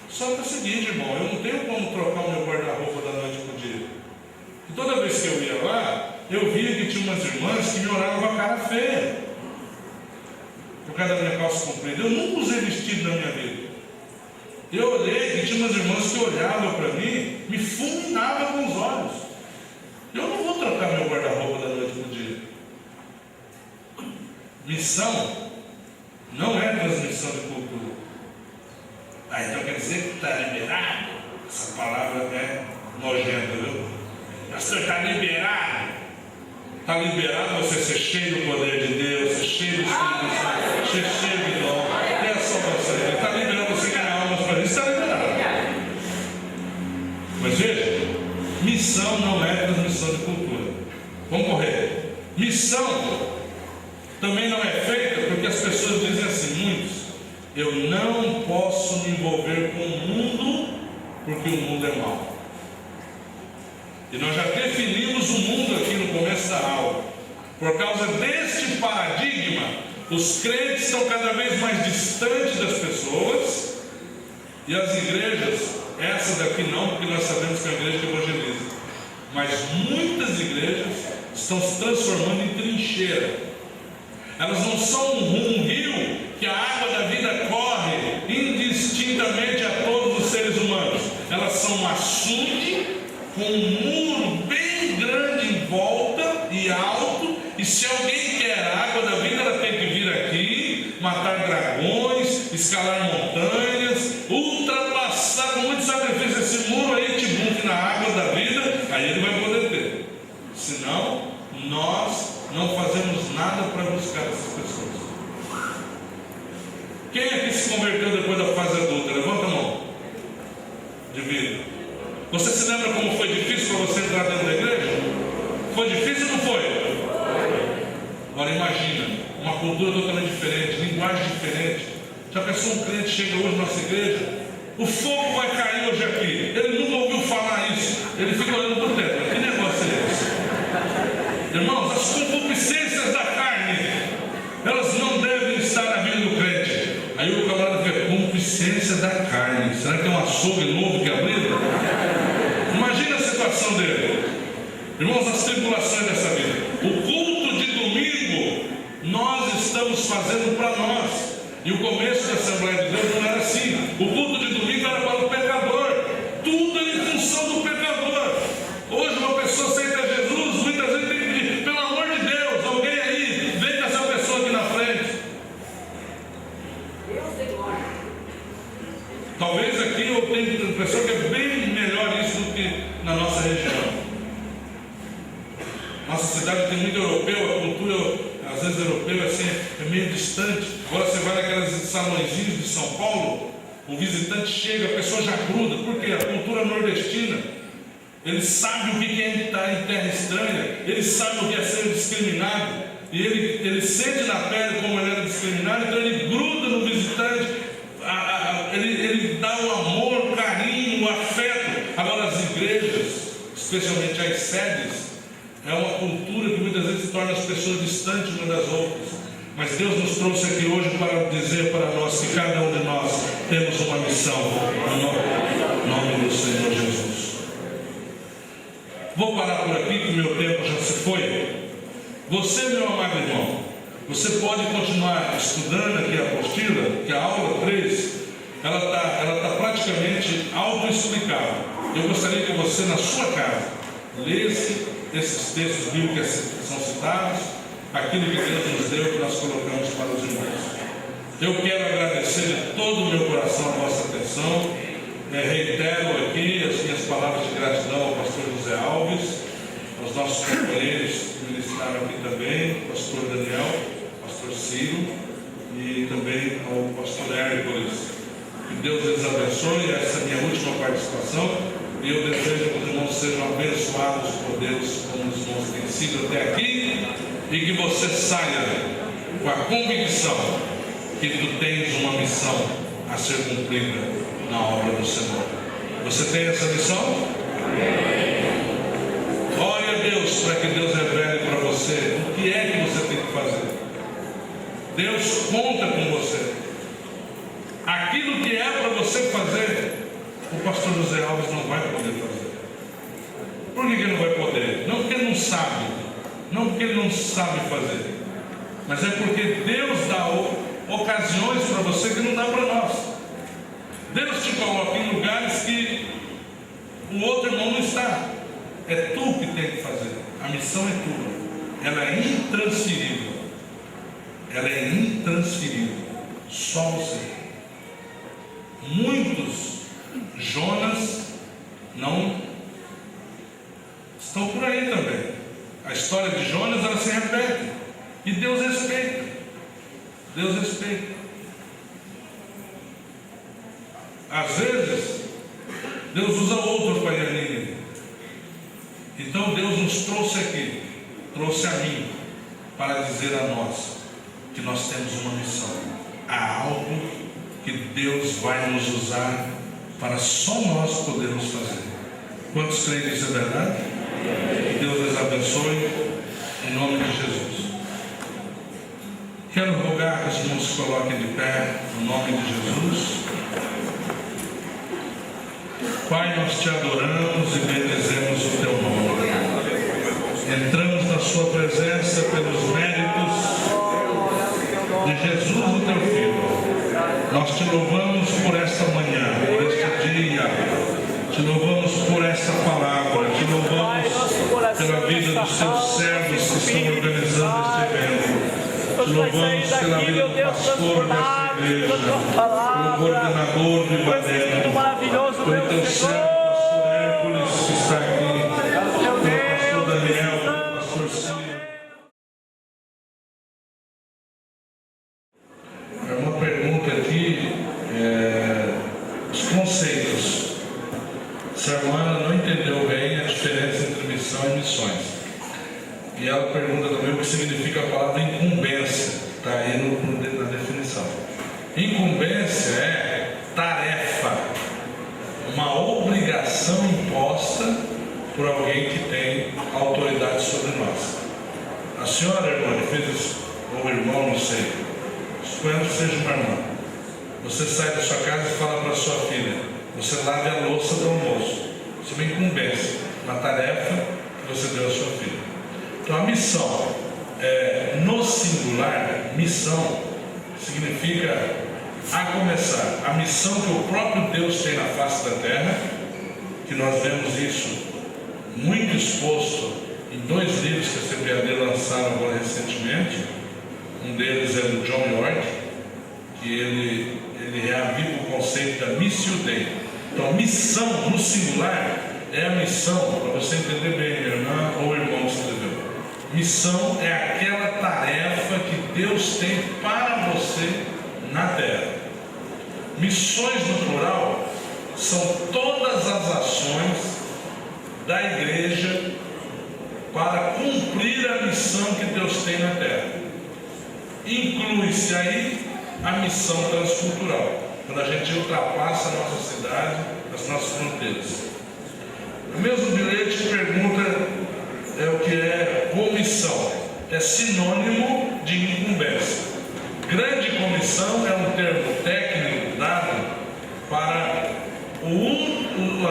Só que é o seguinte, irmão, eu não tenho como trocar o meu guarda-roupa da noite para o dia. E toda vez que eu ia lá, eu via que tinha umas irmãs que me olhavam com a cara feia, por causa da minha calça comprida. Eu nunca usei vestido na minha vida. Eu olhei que tinha umas irmãs que olhavam para mim, me fulminavam com os olhos. Eu não vou trocar meu guarda-roupa da noite para o dia. Missão não é transmissão de cultura. Então quer dizer que está liberado? Essa palavra é nojenta, viu? Pastor, está liberado. Está liberado você ser cheio do poder de Deus, ser cheio do Espírito Santo, ser cheio de dom. É a salvação. Ele está liberando você ganhar almas para isso. Está liberado. Mas veja, missão não é transmissão de cultura. Vamos correr. Missão também não é feita porque as pessoas dizem assim, muitos, eu não posso me envolver com o mundo porque o mundo é mau. E nós já definimos o mundo aqui no começo da aula. Por causa deste paradigma, os crentes estão cada vez mais distantes das pessoas e as igrejas, essa daqui não, porque nós sabemos que é a igreja que evangeliza, mas muitas igrejas estão se transformando em trincheira. Elas não são um rio que a água da vida corre indistintamente a todos os seres humanos. Elas são um açude com um muro bem grande em volta e alto, e se alguém quer a água da vida, ela tem que vir aqui, matar dragões, escalar montanhas, ultrapassar com muito sacrifício esse muro aí, te buque na água da vida, aí ele vai poder ter. Senão, nós não fazemos nada para buscar essas pessoas. Quem aqui se converteu depois da fase adulta? Levanta a mão. De vida. Você se lembra como foi difícil para você entrar dentro da igreja? Foi difícil ou não foi? Agora imagina, uma cultura totalmente diferente, linguagem diferente. Já pensou um crente chega hoje na nossa igreja? O fogo vai cair hoje aqui. Ele nunca ouviu falar isso. Ele fica olhando para o teto. Que negócio é esse? Irmãos, as concupiscências da carne, elas não devem estar na vida do crente. Aí o camarada fica, concupiscência da carne. Será que é um açougue novo que abriu? Imagina a situação dele. Irmãos, as tribulações dessa vida. O culto de domingo nós estamos fazendo para nós. E o começo da Assembleia de Deus não era assim. O culto de domingo era para o pecador. Tudo era em função do pecador. Hoje uma pessoa aceita Jesus, muitas vezes tem que pedir, pelo amor de Deus, alguém aí, vem com essa pessoa aqui na frente. Talvez aqui eu tenha uma pessoa que é bem melhor isso do que na nossa região. Nossa cidade tem muito europeu, a cultura às vezes europeu assim, é meio distante. Agora você vai naquelas salõezinhos de São Paulo, o visitante chega, a pessoa já gruda. Por quê? A cultura nordestina, ele sabe o que é estar em terra estranha, ele sabe o que é ser discriminado, e ele sente na pele como ele era discriminado, então ele gruda no visitante, ele dá o amor, o carinho, o afeto. Agora as igrejas, especialmente as sedes, é uma cultura que muitas vezes torna as pessoas distantes umas das outras. Mas Deus nos trouxe aqui hoje para dizer para nós que cada um de nós temos uma missão no nome do Senhor Jesus. Vou parar por aqui que o meu tempo já se foi. Você, meu amado irmão, você pode continuar estudando aqui a apostila, que a aula 3, ela tá praticamente autoexplicável. Eu gostaria que você, na sua casa, lê-se esses textos bíblicos que são citados, aquilo que Deus nos deu, que nós colocamos para os irmãos. Eu quero agradecer de todo o meu coração a vossa atenção. Reitero aqui as minhas palavras de gratidão ao pastor José Alves, aos nossos companheiros que ministraram aqui também, pastor Daniel, pastor Ciro e também ao pastor Hércules. Que Deus lhes abençoe. Essa é a minha última participação e eu desejo que os irmãos sejam abençoados por Deus como os irmãos têm sido até aqui, e que você saia com a convicção que tu tens uma missão a ser cumprida na obra do Senhor. Você tem essa missão? Ore a Deus para que Deus revele para você o que é que você tem que fazer. Deus conta com você. Aquilo que é para você fazer, o pastor José Alves não vai poder fazer. Por que ele não vai poder? Não porque ele não sabe, não porque ele não sabe fazer, mas é porque Deus dá ocasiões para você que não dá para nós. Deus te coloca em lugares que o outro irmão não está. É tu que tem que fazer. A missão é tua. Ela é intransferível. Ela é intransferível. Só você. Muitos Jonas não estão por aí também. A história de Jonas, ela se repete. E Deus respeita. Deus respeita. Às vezes, Deus usa outros para ir a Nínive. Então Deus nos trouxe aqui, trouxe a mim, para dizer a nós que nós temos uma missão. Há algo que Deus vai nos usar para só nós podermos fazer. Quantos creem que isso é verdade? Que Deus les abençoe, em nome de Jesus. Quero rogar que os irmãos se coloquem de pé, no nome de Jesus. Pai, nós te adoramos e bendizemos o teu nome. Entramos na sua presença pelos méritos de Jesus, o teu Filho. Nós te louvamos por esta manhã, por este dia. Te louvamos por esta palavra. Te louvamos pela vida dos teus servos que estão organizando este evento. Te louvamos pela vida do pastor desta igreja, pelo coordenador do Ibadeiro, pelo teu servo, pastor Hércules, que está aqui, pelo pastor Daniel, pelo pastor Ciro. É uma pergunta aqui, os conceitos. Se a irmã não entendeu bem a diferença entre missão e missões. E ela pergunta também o que significa a palavra incumbência. Está aí na definição. Incumbência é tarefa, uma obrigação imposta por alguém que tem autoridade sobre nós. A senhora, irmã, fez isso, ou irmão, não sei, suponhamos que seja uma irmã. Você sai da sua casa e fala para a sua filha: você lave a louça do almoço. Isso é uma incumbência, uma tarefa que você deu à sua filha. Então a missão, no singular, missão significa a começar. A missão que o próprio Deus tem na face da terra, que nós vemos isso muito exposto em 2 livros que a CPAD lançaram agora recentemente. Um deles é do John York, que ele reaviva o conceito da Missio Dei. Então a missão no singular é a missão, para você entender bem, minha irmã ou irmão que escreveu. Missão é aquela tarefa que Deus tem para você na terra. Missões no plural são todas as ações da igreja para cumprir a missão que Deus tem na terra. Inclui-se aí a missão transcultural, quando a gente ultrapassa a nossa cidade, as nossas fronteiras. O mesmo bilhete pergunta o que é comissão. É sinônimo de incumbência. Grande comissão é um termo técnico dado para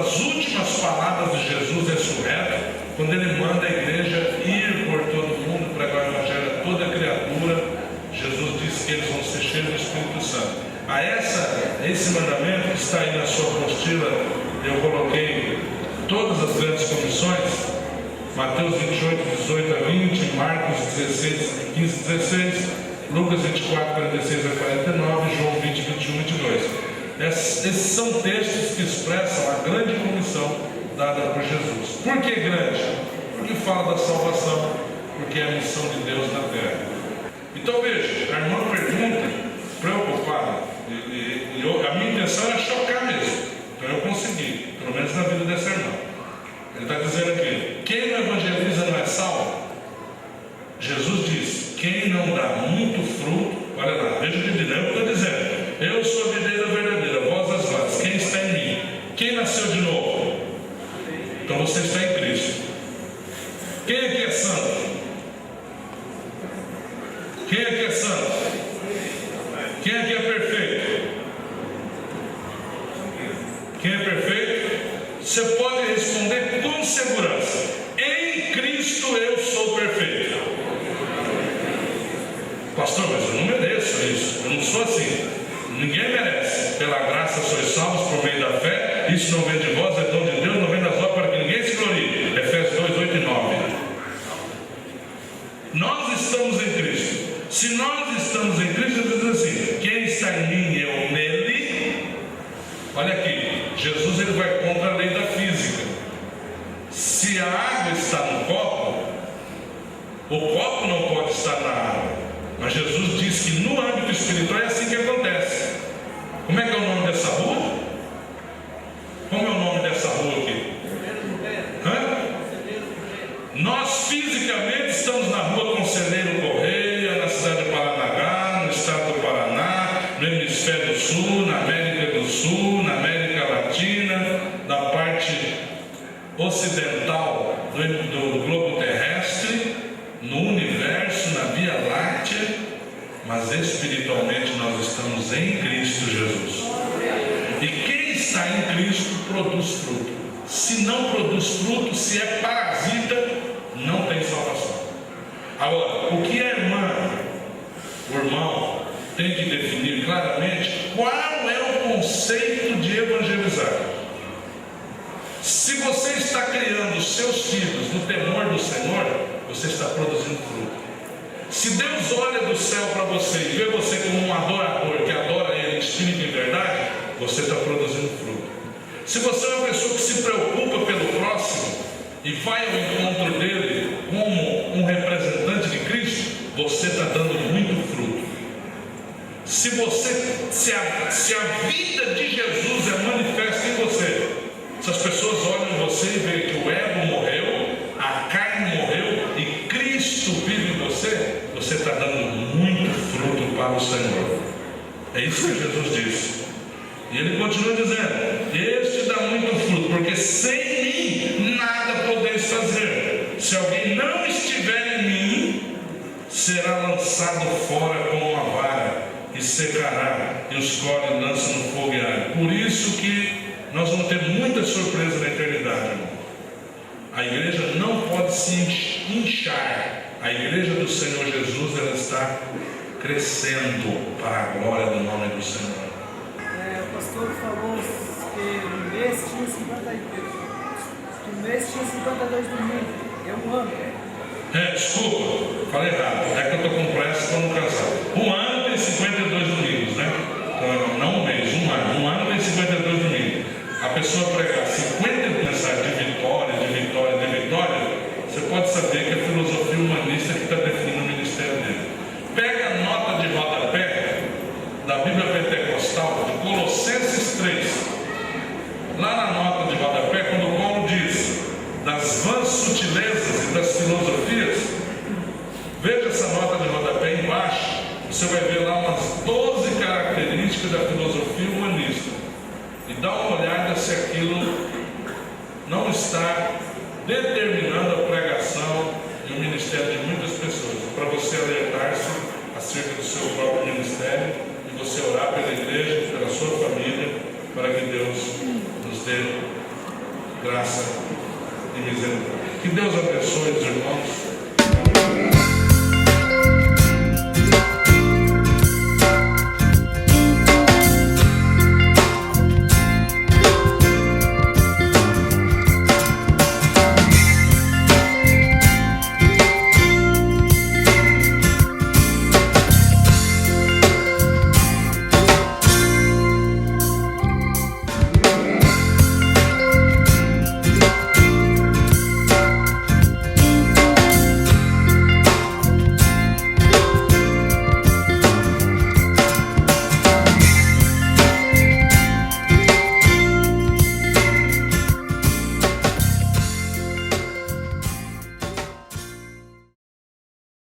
as últimas palavras de Jesus ressurreto, quando ele manda a igreja ir por todo mundo, pregar o evangelho a toda criatura. Jesus disse que eles vão ser cheios do Espírito Santo. Esse mandamento que está aí na sua apostila, eu coloquei todas as grandes comissões. Mateus 28, 18 a 20, Marcos 16, 15 a 16, Lucas 24, 46 a 49, João 20, 21 e 22. Esses são textos que expressam a grande comissão dada por Jesus. Por que grande? Porque fala da salvação, porque é a missão de Deus na terra. Então veja, a irmã pergunta, preocupada, a minha intenção era chocar mesmo, então eu consegui, pelo menos na vida dessa irmã. Ele está dizendo aqui: quem não evangeliza não é salvo? Jesus diz: quem não dá muito fruto, olha lá, veja o que eu estou dizendo. Eu sou a videira verdadeira, vós as varas, quem está em mim? Quem nasceu de novo? Então você está em Cristo. Quem aqui é santo? Quem aqui é santo? Quem aqui é perfeito? Quem é perfeito? Você pode responder com segurança: em Cristo eu sou perfeito. Pastor, mas eu não mereço isso, eu não sou assim. Ninguém merece. Pela graça sois salvos por meio da fé. Isso não vem de vós, é dom de Deus, não vem das obras para que ninguém se glorie. Efésios 2, 8 e 9. Nós estamos em Cristo. Se nós estamos em Cristo, ele diz assim: quem está em mim e eu nele. Olha aqui, Jesus ele vai contra a lei da física. Se a água está no copo, o copo não pode estar na água. Mas Jesus diz que no âmbito espiritual é assim que acontece. Como é que é o nome dessa rua? Como é o nome dessa rua aqui? Nós fisicamente estamos na rua Conselheiro Correia, na cidade de Paranaguá, no estado do Paraná, no hemisfério sul, na América do Sul, na América Latina, na parte ocidental do globo terrestre, no universo, na Via Láctea, mas espiritualmente nós estamos em Cristo Jesus. E quem está em Cristo produz fruto. Se não produz fruto, se é parasita, não tem salvação. Agora, o que a irmã, o irmão, tem que definir claramente qual é o conceito de evangelizar. Se você está criando os seus filhos no temor do Senhor, você está produzindo fruto. Se Deus olha do céu para você e vê você como um adorador que adora Ele em espírito e em verdade, você está produzindo fruto. Se você é uma pessoa que se preocupa pelo próximo e vai ao encontro dele como um representante de Cristo, você está dando muito fruto. Se a vida de Jesus é manifesta em você, se as pessoas olham você e veem que o ego morreu, a carne morreu e Cristo vive em você, você está dando muito fruto para o Senhor. É isso que Jesus disse. E ele continua dizendo: este dá muito fruto, porque sem mim nada podeis fazer. Se alguém não estiver em mim, será lançado fora como uma vara, e secará, e os colhe e lança no fogo e água. Por isso que nós vamos ter muita surpresa na eternidade, irmão. A igreja não pode se inchar. A igreja do Senhor Jesus, ela está crescendo para a glória do nome do Senhor. O pastor falou que no mês tinha 50 igrejas. Que no mês tinha 52 domingos. É um ano. Desculpa, falei errado. É que eu estou com pressa para não casar. Um ano tem 52 domingos, né? Então, não um mês, um ano. Um ano tem 52 domingos. A pessoa pregar 50 mensagens de vitória, de vitória, de vitória, você pode saber que é a filosofia humanista que está definindo o ministério dele. Pega a nota de rodapé da Bíblia Pentecostal, de Colossenses 3. Lá na nota de rodapé, quando Paulo diz das vãs sutilezas e das filosofias, veja essa nota de rodapé embaixo, você vai ver lá umas 12 características da filosofia humanista. E dá uma olhada se aquilo não está determinando a pregação e o ministério de muitas pessoas. Para você alertar-se acerca do seu próprio ministério e você orar pela igreja, pela sua família, para que Deus nos dê graça e misericórdia. Que Deus abençoe os irmãos.